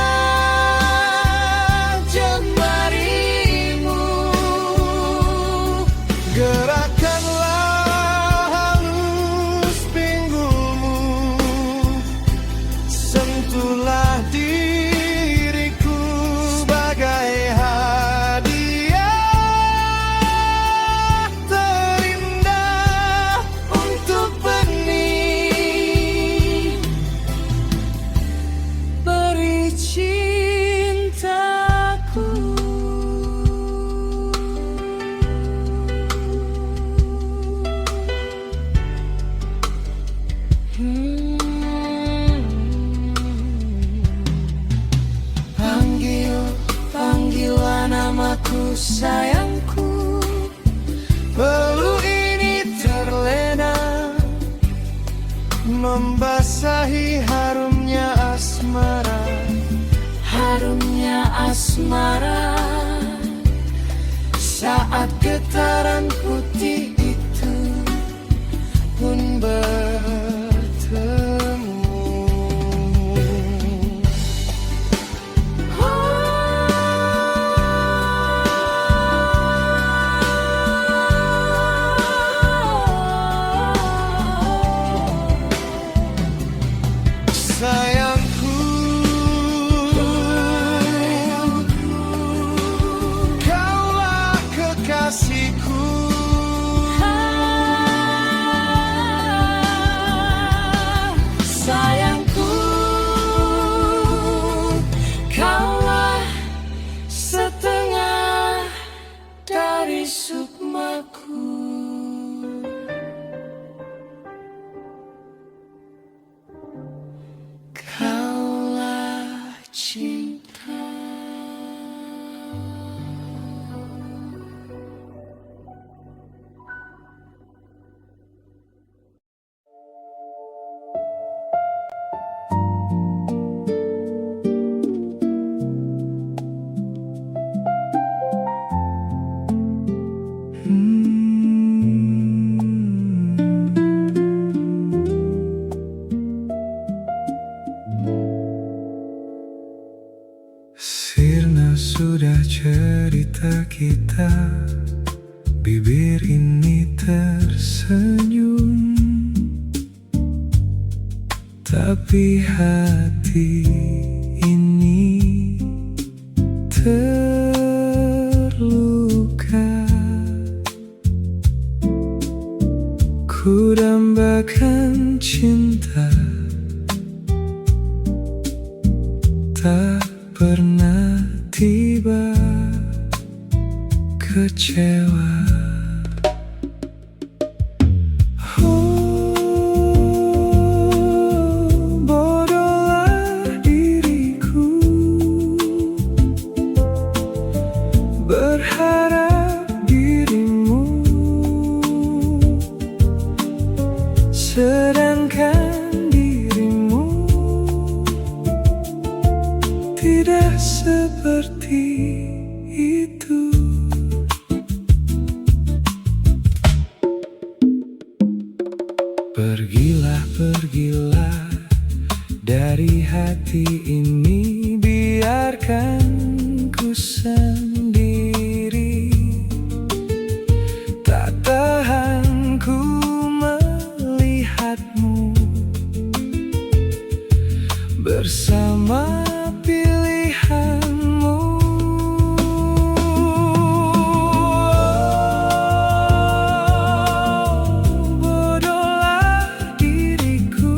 jemarimu. Gerakkanlah halus pinggulmu, sentuhlah diriku sebagai hadiah terindah untuk benih Beri cintaku. Panggillah namaku sayangku. Peluk ini terlena, membasahi harumnya asmara. Harumnya asmara Saat getaran putih itu pun bertemu. Sayangku, kaulah kekasihku. Sayangku, kaulah setengah dari sukmaku. Kaulah cinta. Sirna sudah cerita kita, bibir ini tersenyum, tapi hati ini terluka. Ku Ku dambakan cinta, tak pernah tiba kecewa. Bodohlah diriku, berharap dirimu, sedangkan dirimu tidak seperti itu. Pergilah, pergilah dari hati ini, biarkan ku sendiri. Tak tahan ku melihatmu bersama pilihanmu. Bodohlah diriku,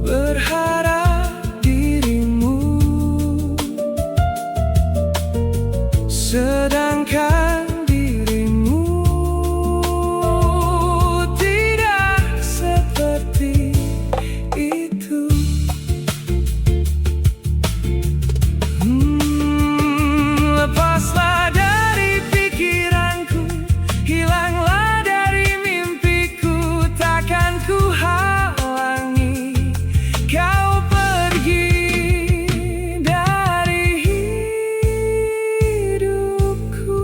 berharap dirimu, sedangkan dirimu tidak seperti itu. Lepaslah dari pikiranku, hilanglah dari mimpiku, takkan ku halangi kau pergi dari hidupku.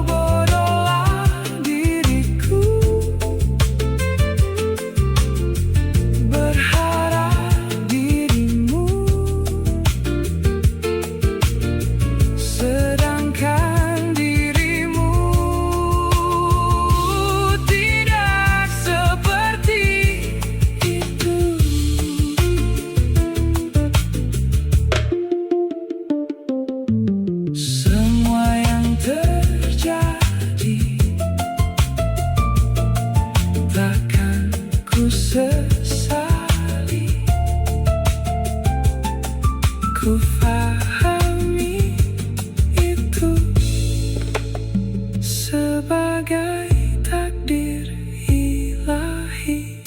Bodohlah diriku, berharap dirimu, sedangkan dirimu tidak seperti itu. Semua yang terjadi takkan ku sesali. Ku fahami itu sebagai takdir ilahi.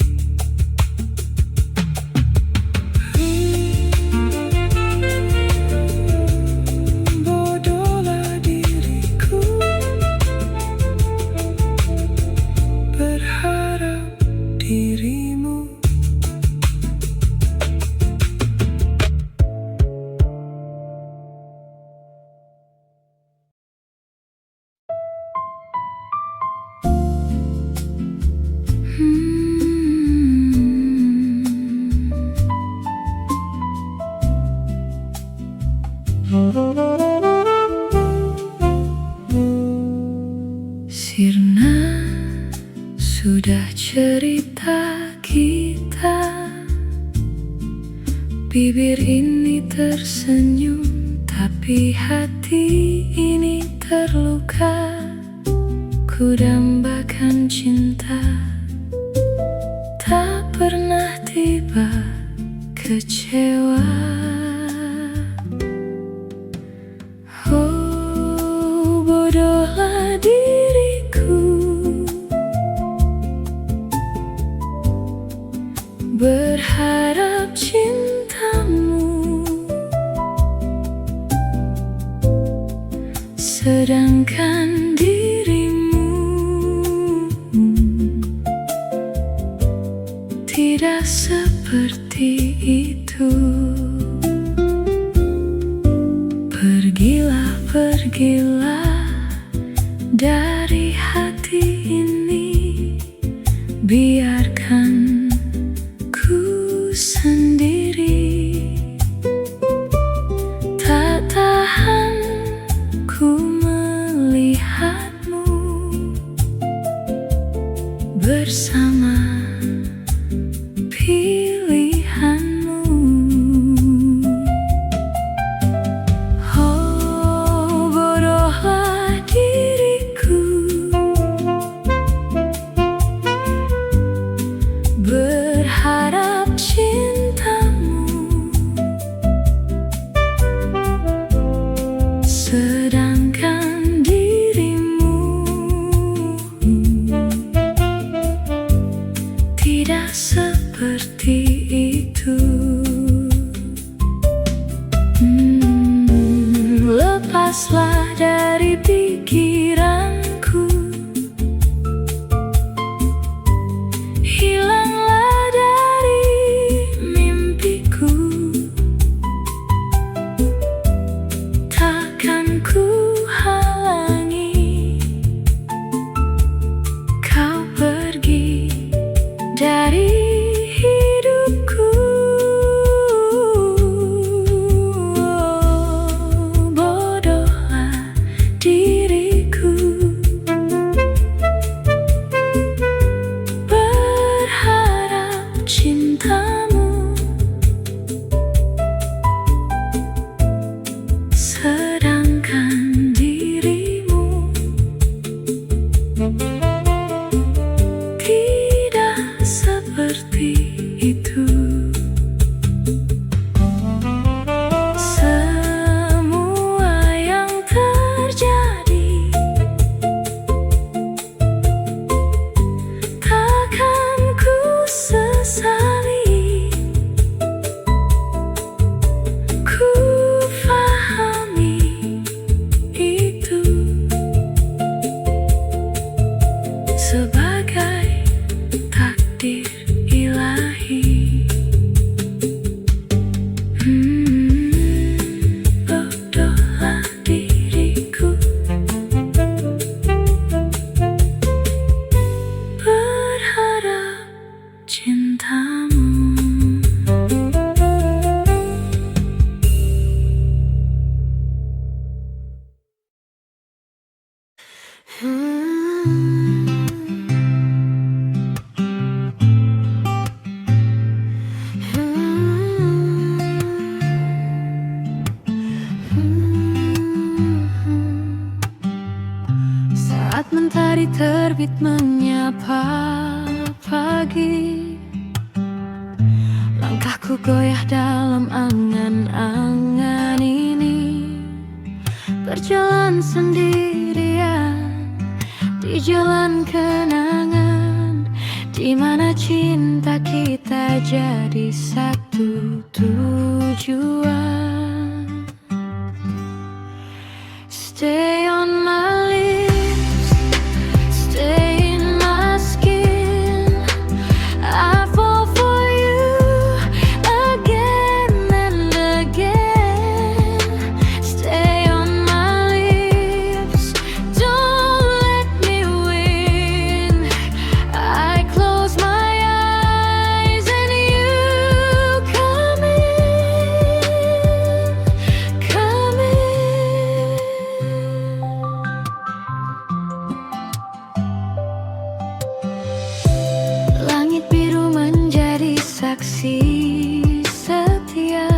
Bodohlah diriku, berharap dirimu. Sirna sudah cerita kita, bibir ini tersenyum, tapi hati ini terluka. Ku dambakan cinta, tak pernah tiba kecewa. Oh, bodohlah diriku, berharap cintamu, sedangkan dirimu tidak seperti itu. Pergilah, pergilah dari hati ini, biarkan ku sendiri. Tak tahan ku melihatmu bersama pilihanmu. lepaslah dari pikiranku, hilanglah dari mimpiku. Takkan ku halangi kau pergi dari hidupku. Bodohlah diriku, berharap cintamu, sedangkan dirimu tidak seperti itu. Semua yang terjadi takkan ku sesali. Ku fahami itu sebagai takdir ilahi. Bodohlah diriku, berharap cintamu. Saat mentari terbit menyapa pagi, langkahku goyah dalam angan-angan ini. Berjalan sendirian di jalan kenangan, di mana cinta kita jadi satu tujuan. Stay on my lips, stay in my skin. I fall for you again and again. Stay on my lips, don't let me win. I close my eyes and you come in, come in. Langit biru menjadi saksi setia,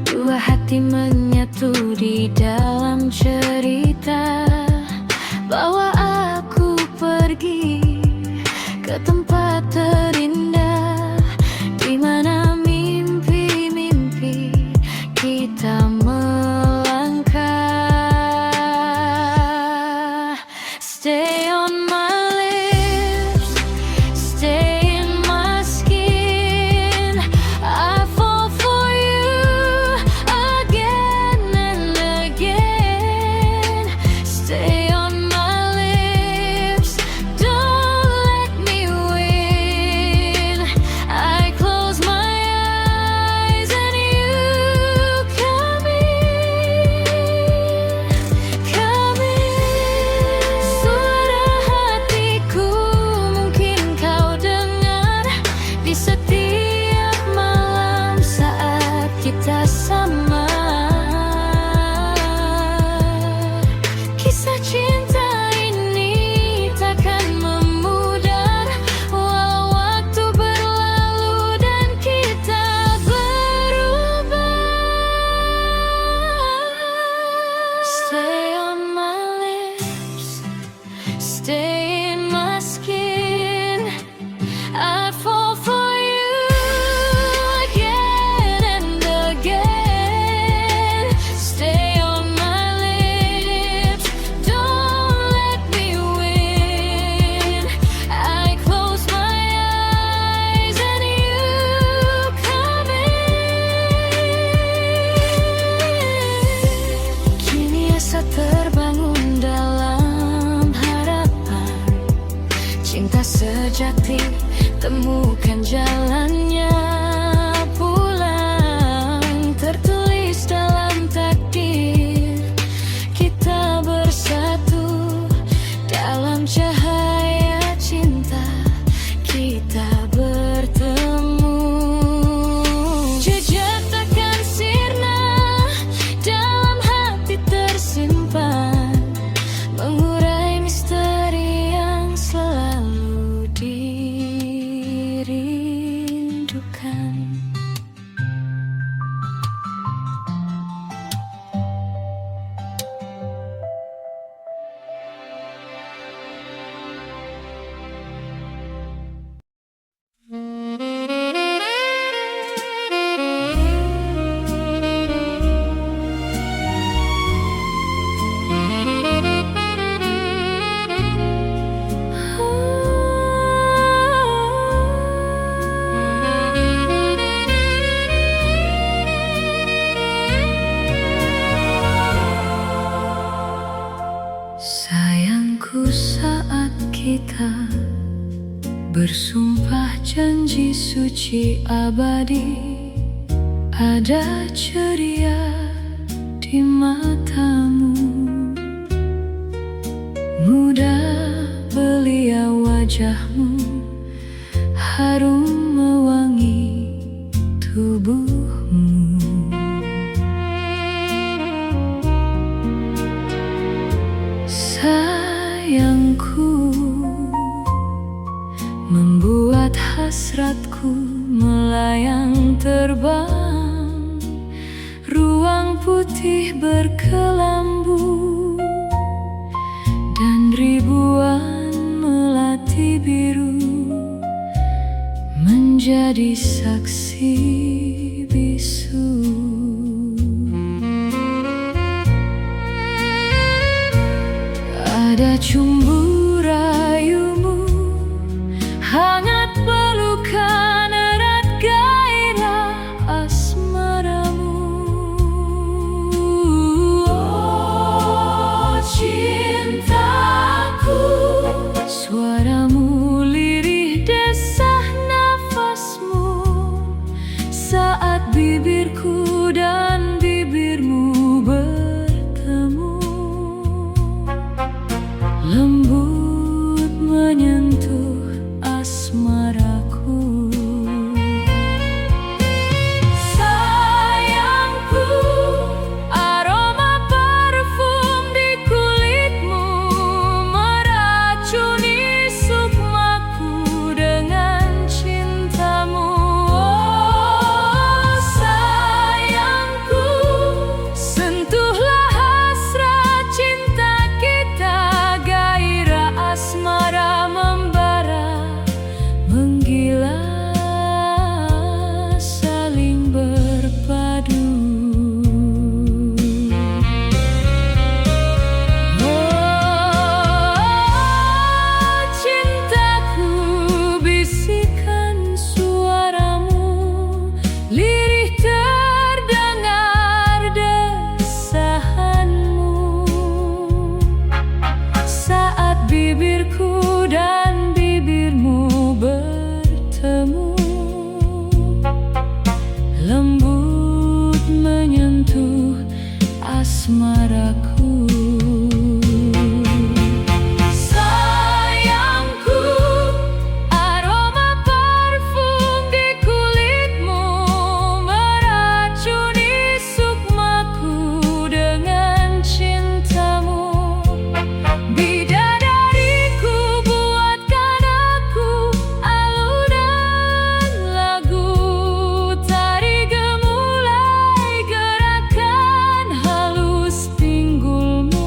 dua hati menyatu di dalam cerita. Bawa aku pergi ke tempat terindah, di mana mimpi-mimpi kita melangkah. Stay on my lips, stay in my skin. I fall for you again and again. Stay on my lips, don't let me win. I close my eyes and you come in, come in. Suara hatiku mungkin kau dengar di setiap malam saat kita sama. Kisah cinta ini takkan memudar walau waktu berlalu dan kita berubah. Stay on my lips, stay in my skin. I fall for you again and again. Bersumpah janji suci abadi, ada ceria di matamu. Muda belia wajahmu, harum mewangi tubuhmu. Sayangku, membuat hasratku melayang terbang. Ruang putih berkelambu dan ribuan melati biru menjadi saksi bisu. Ada cumbu rayumu, hangat pelukan erat gairah asmaramu. Oh cintaku, suaramu lirih desah nafasmu saat bibirku dan bibirmu bertemu. Lembut menyentuh asmaraku. Sayangku, aroma parfum di kulitmu meracuni sukmaku dengan cintamu. Oh sayangku, sentuhlah hasrat cinta kita, gairah asmara membara, menggila saling berpadu. Oh cintaku, bisikan suaramu lirih terdengar desahanmu saat bibirku dan bibirmu bertemu. Lembut menyentuh asmaraku. Sayangku, aroma parfum di kulitmu meracuni sukmaku dengan cintamu. Bidadariku, buatkan aku alunan lagu, tari gemulai gerakan halus pinggulmu.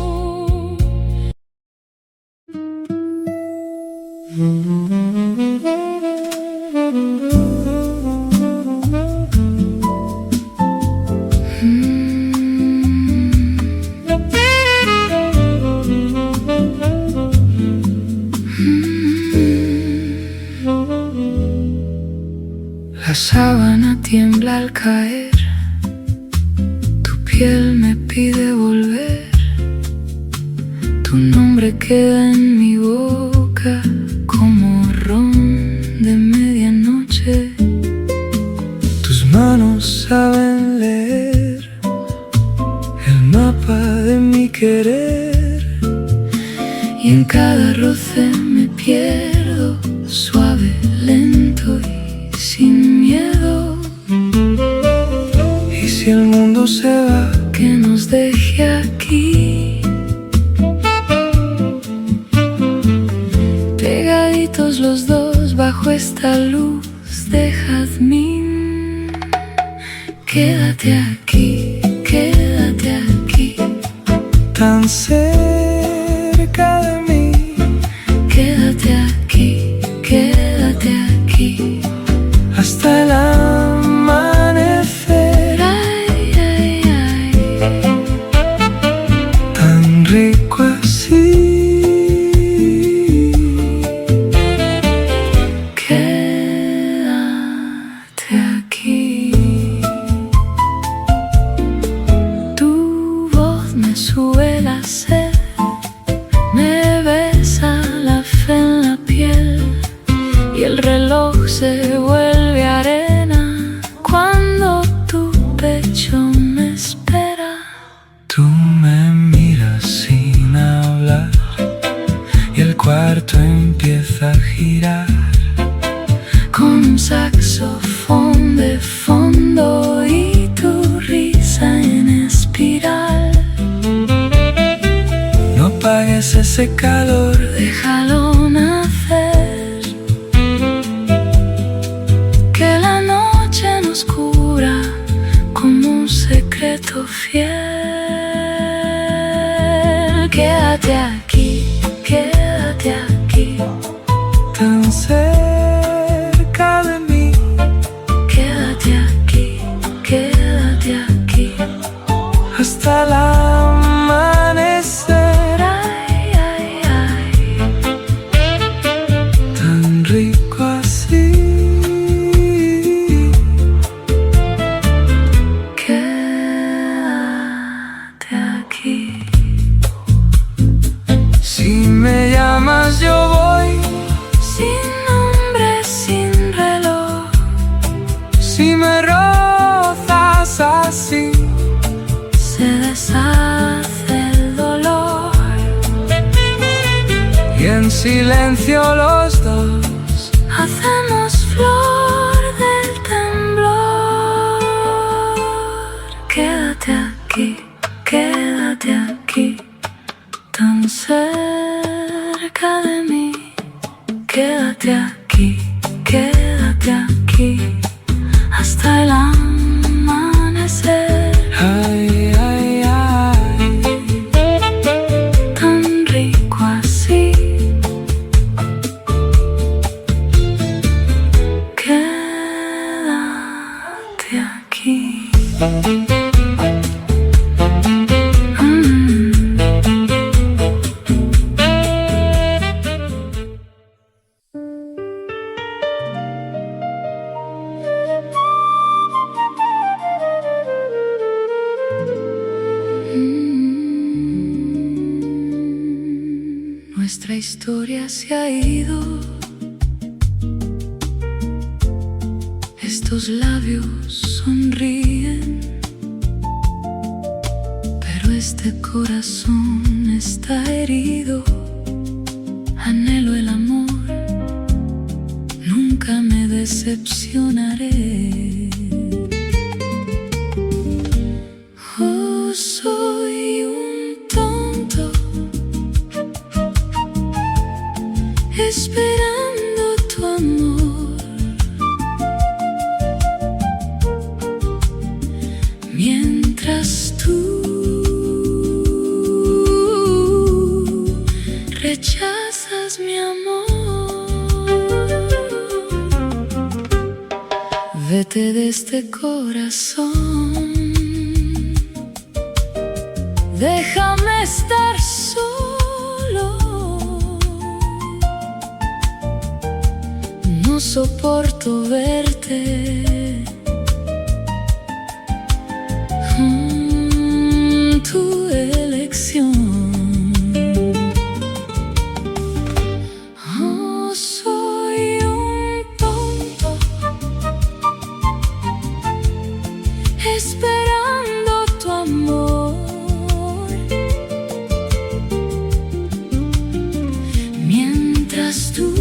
La sábana tiembla al caer, tu piel me pide volver, tu nombre queda en mi boca como ron de medianoche. Tus manos saben leer el mapa de mi querer, Y en cada roce me pierdo, suave, lento y sin miedo. y si el mundo se va, Que nos deje aquí, pegaditos los dos bajo esta luz de jazmín. Quédate aquí, quédate aquí, tan cerca de mí. quédate aquí, quédate aquí. Hasta el amanecer, Ay, ay, ay, tan rico así. quédate aquí. Tu voz me sube la sed, techo me espera. Tú me miras sin hablar y el cuarto empieza a girar Con un saxofón de fondo y tu risa en espiral. No apagues ese calor, Déjalo nacer, que la noche nos cubra como un secreto fiel. Quédate aquí, quédate aquí, tan cerca de mí. quédate aquí, quédate aquí, Hasta el amanecer, ay, ay, ay. tan rico así. Quédate aquí. Si me llamas yo voy, Sin nombre, sin reloj, si me rozas así, se deshace el dolor. y en silencio los dos Hacemos flor del temblor. Quédate aquí, quédate aquí, tan cerca de mí. Quédate aquí, quédate aquí, hasta el amanecer. ay, ay, ay. Tan rico así. Quédate aquí. Nuestra historia se ha ido. Estos labios sonríen, pero este corazón está herido. Anhelo el amor, nunca me decepcionaré. Oh, soy un tonto esperando tu amor, mientras tú rechazas mi amor. Vete de este corazón, déjame estar solo. No soporto verte. Tu elección. Oh, soy un tonto esperando tu amor, mientras tú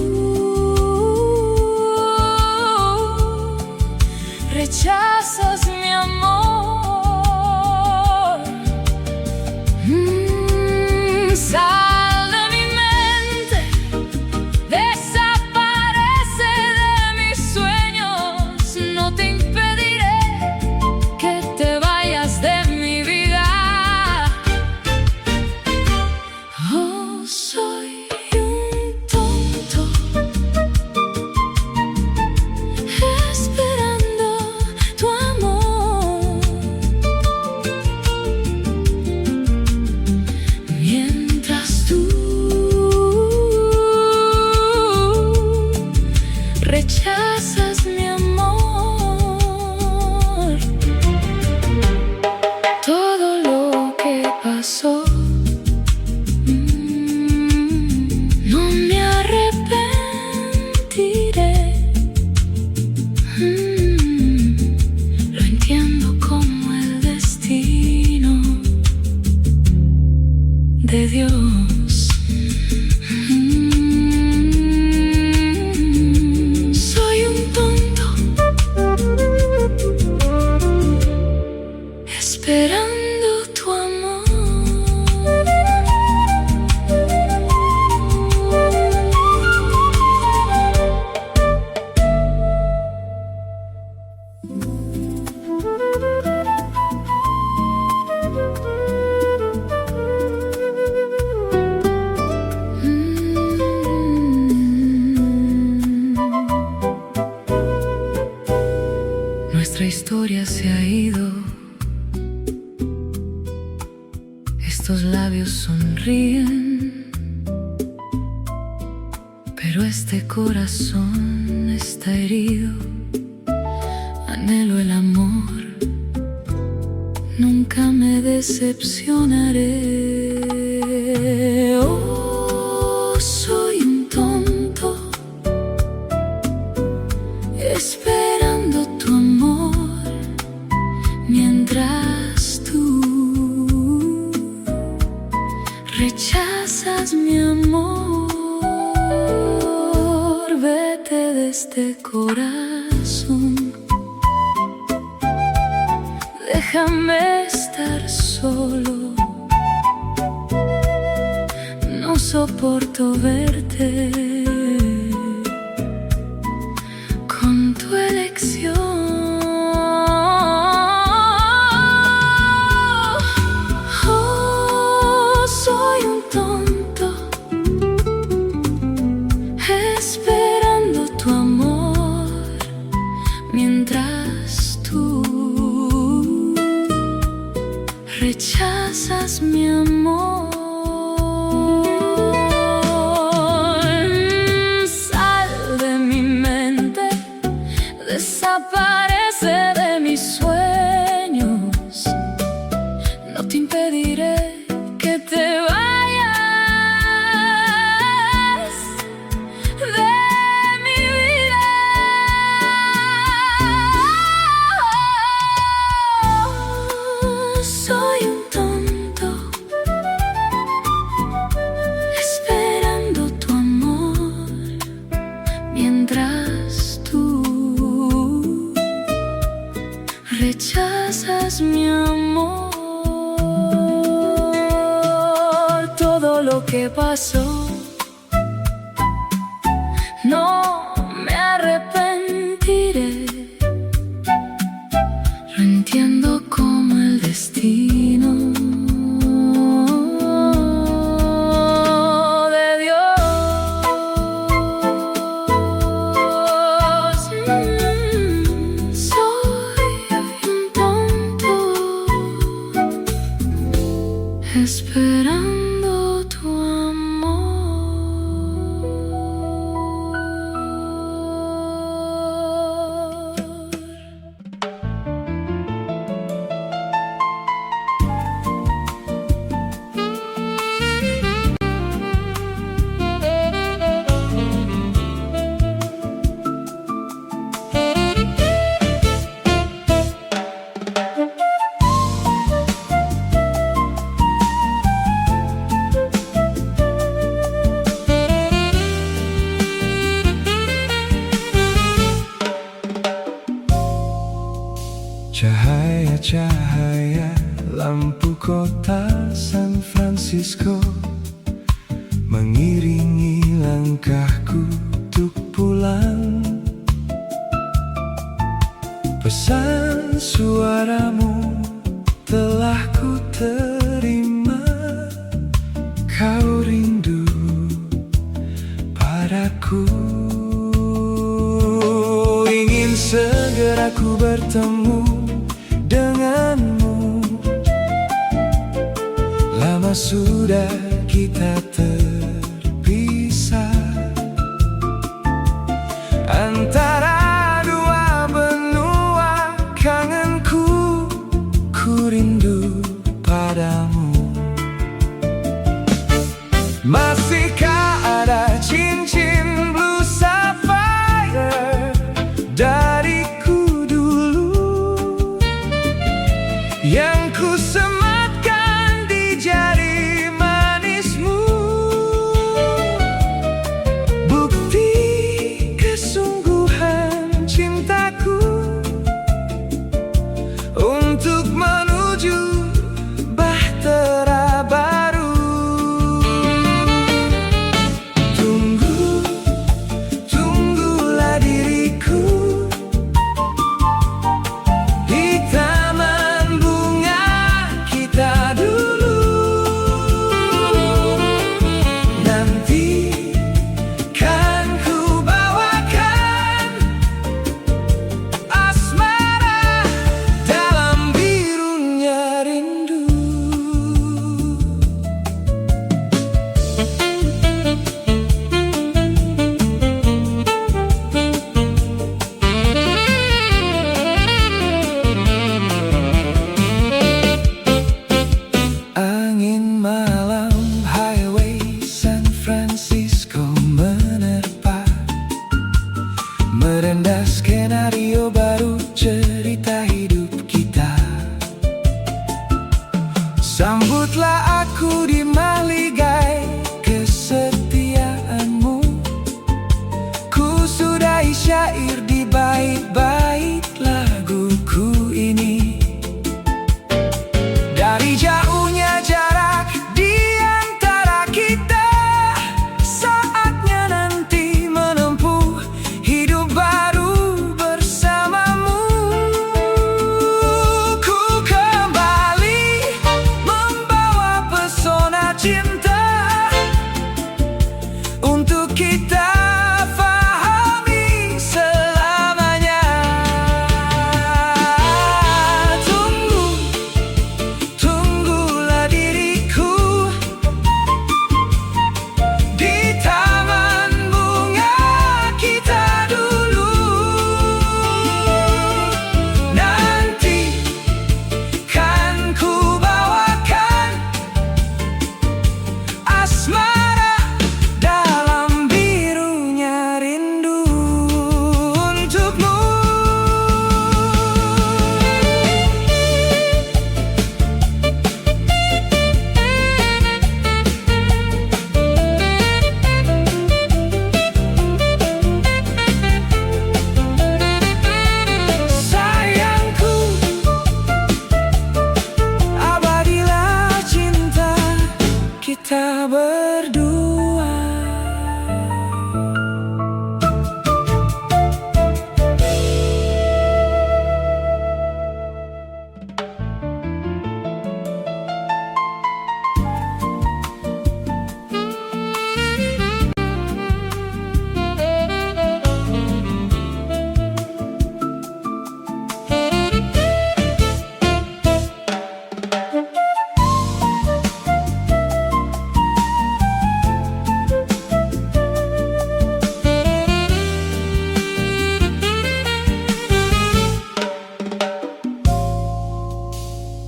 memoria se ha ido. Estos labios sonríen, pero este corazón está herido. Anhelo el amor, nunca me decepcionaré. Oh, soy un tonto, esperando tu amor, mientras tú rechazas mi amor. Vete de este corazón, déjame estar solo. No soporto verte con tu elección. Oh, soy un tonto, esperando tu amor, mientras tú rechazas mi amor. Sal de mi mente, desaparece de mis sueños. No te impediré que te vayas de mi vida. Soy un tonto, esperando tu amor, mientras tú rechazas mi amor. Todo lo que pasó, no me arrepentiré. Lo entiendo como el destino de Dios. Soy un tonto, esperando tu amor. Cahaya-cahaya lampu kota San Francisco mengiringi langkahku untuk pulang. Pesan suaramu telah ku terima. Kau rindu padaku. Ingin segera ku bertemu denganmu. Lama sudah kita terpisah. Antara dua benua kangenku, ku rindu padamu. Masihkah ada cincin blue sapphire dariku dulu yang ku sematkan di jari manismu? Bukti kesungguhan cintaku untuk menuju bahtera baru. Tunggulah diriku di taman bunga pada hidup kita. Sambutlah aku di mahligai kesetiaanmu. Ku sudahi syair di bait-bait laguku ini. Dari jauhnya jarak di antara kita, saatnya nanti menempuh hidup baru bersamamu. Ku kembali membawa pesona cinta untuk kita fahami selamanya. Tunggulah diriku di taman bunga kita dulu. Nanti kan ku bawakan asmara dalam birunya rindu untukmu. Sayangku, abadilah cinta kita berdua.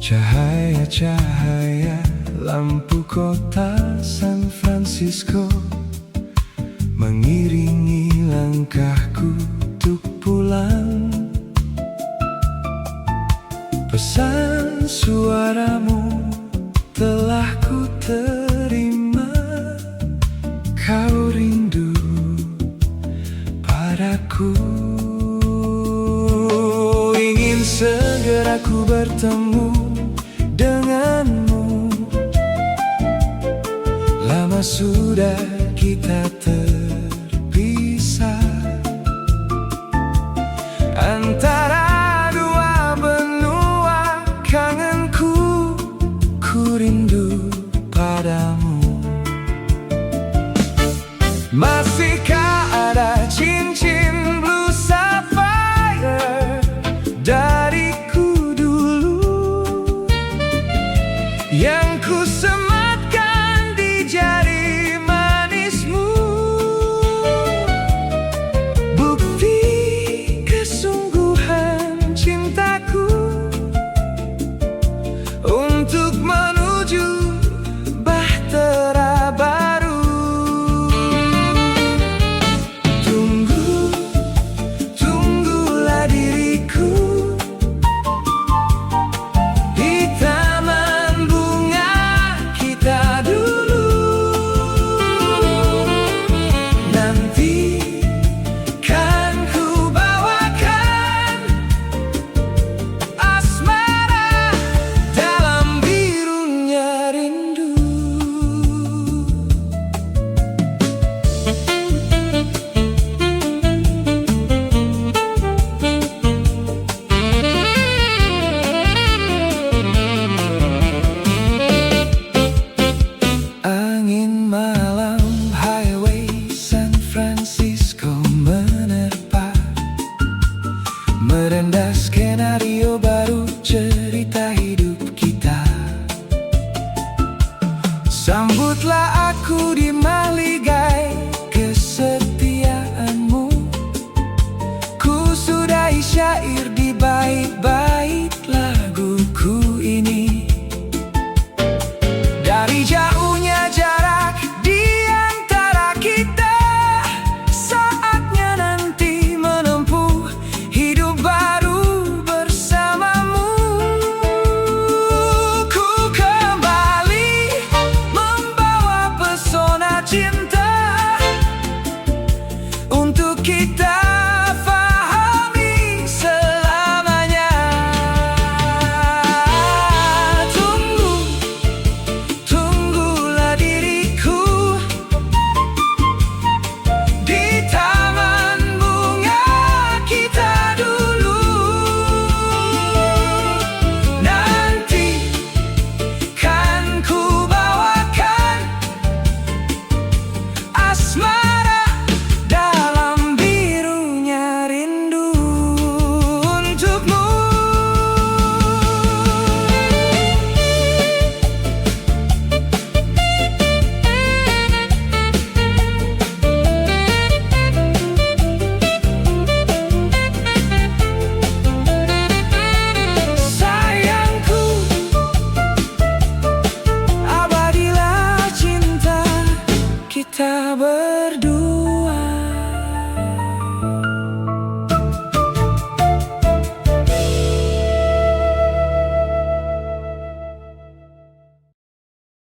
Cahaya-cahaya lampu kota San Francisco mengiringi langkahku untuk pulang. Pesan suaramu telah ku terima. Kau rindu padaku. Ingin segera ku bertemu denganmu. Lama sudah kita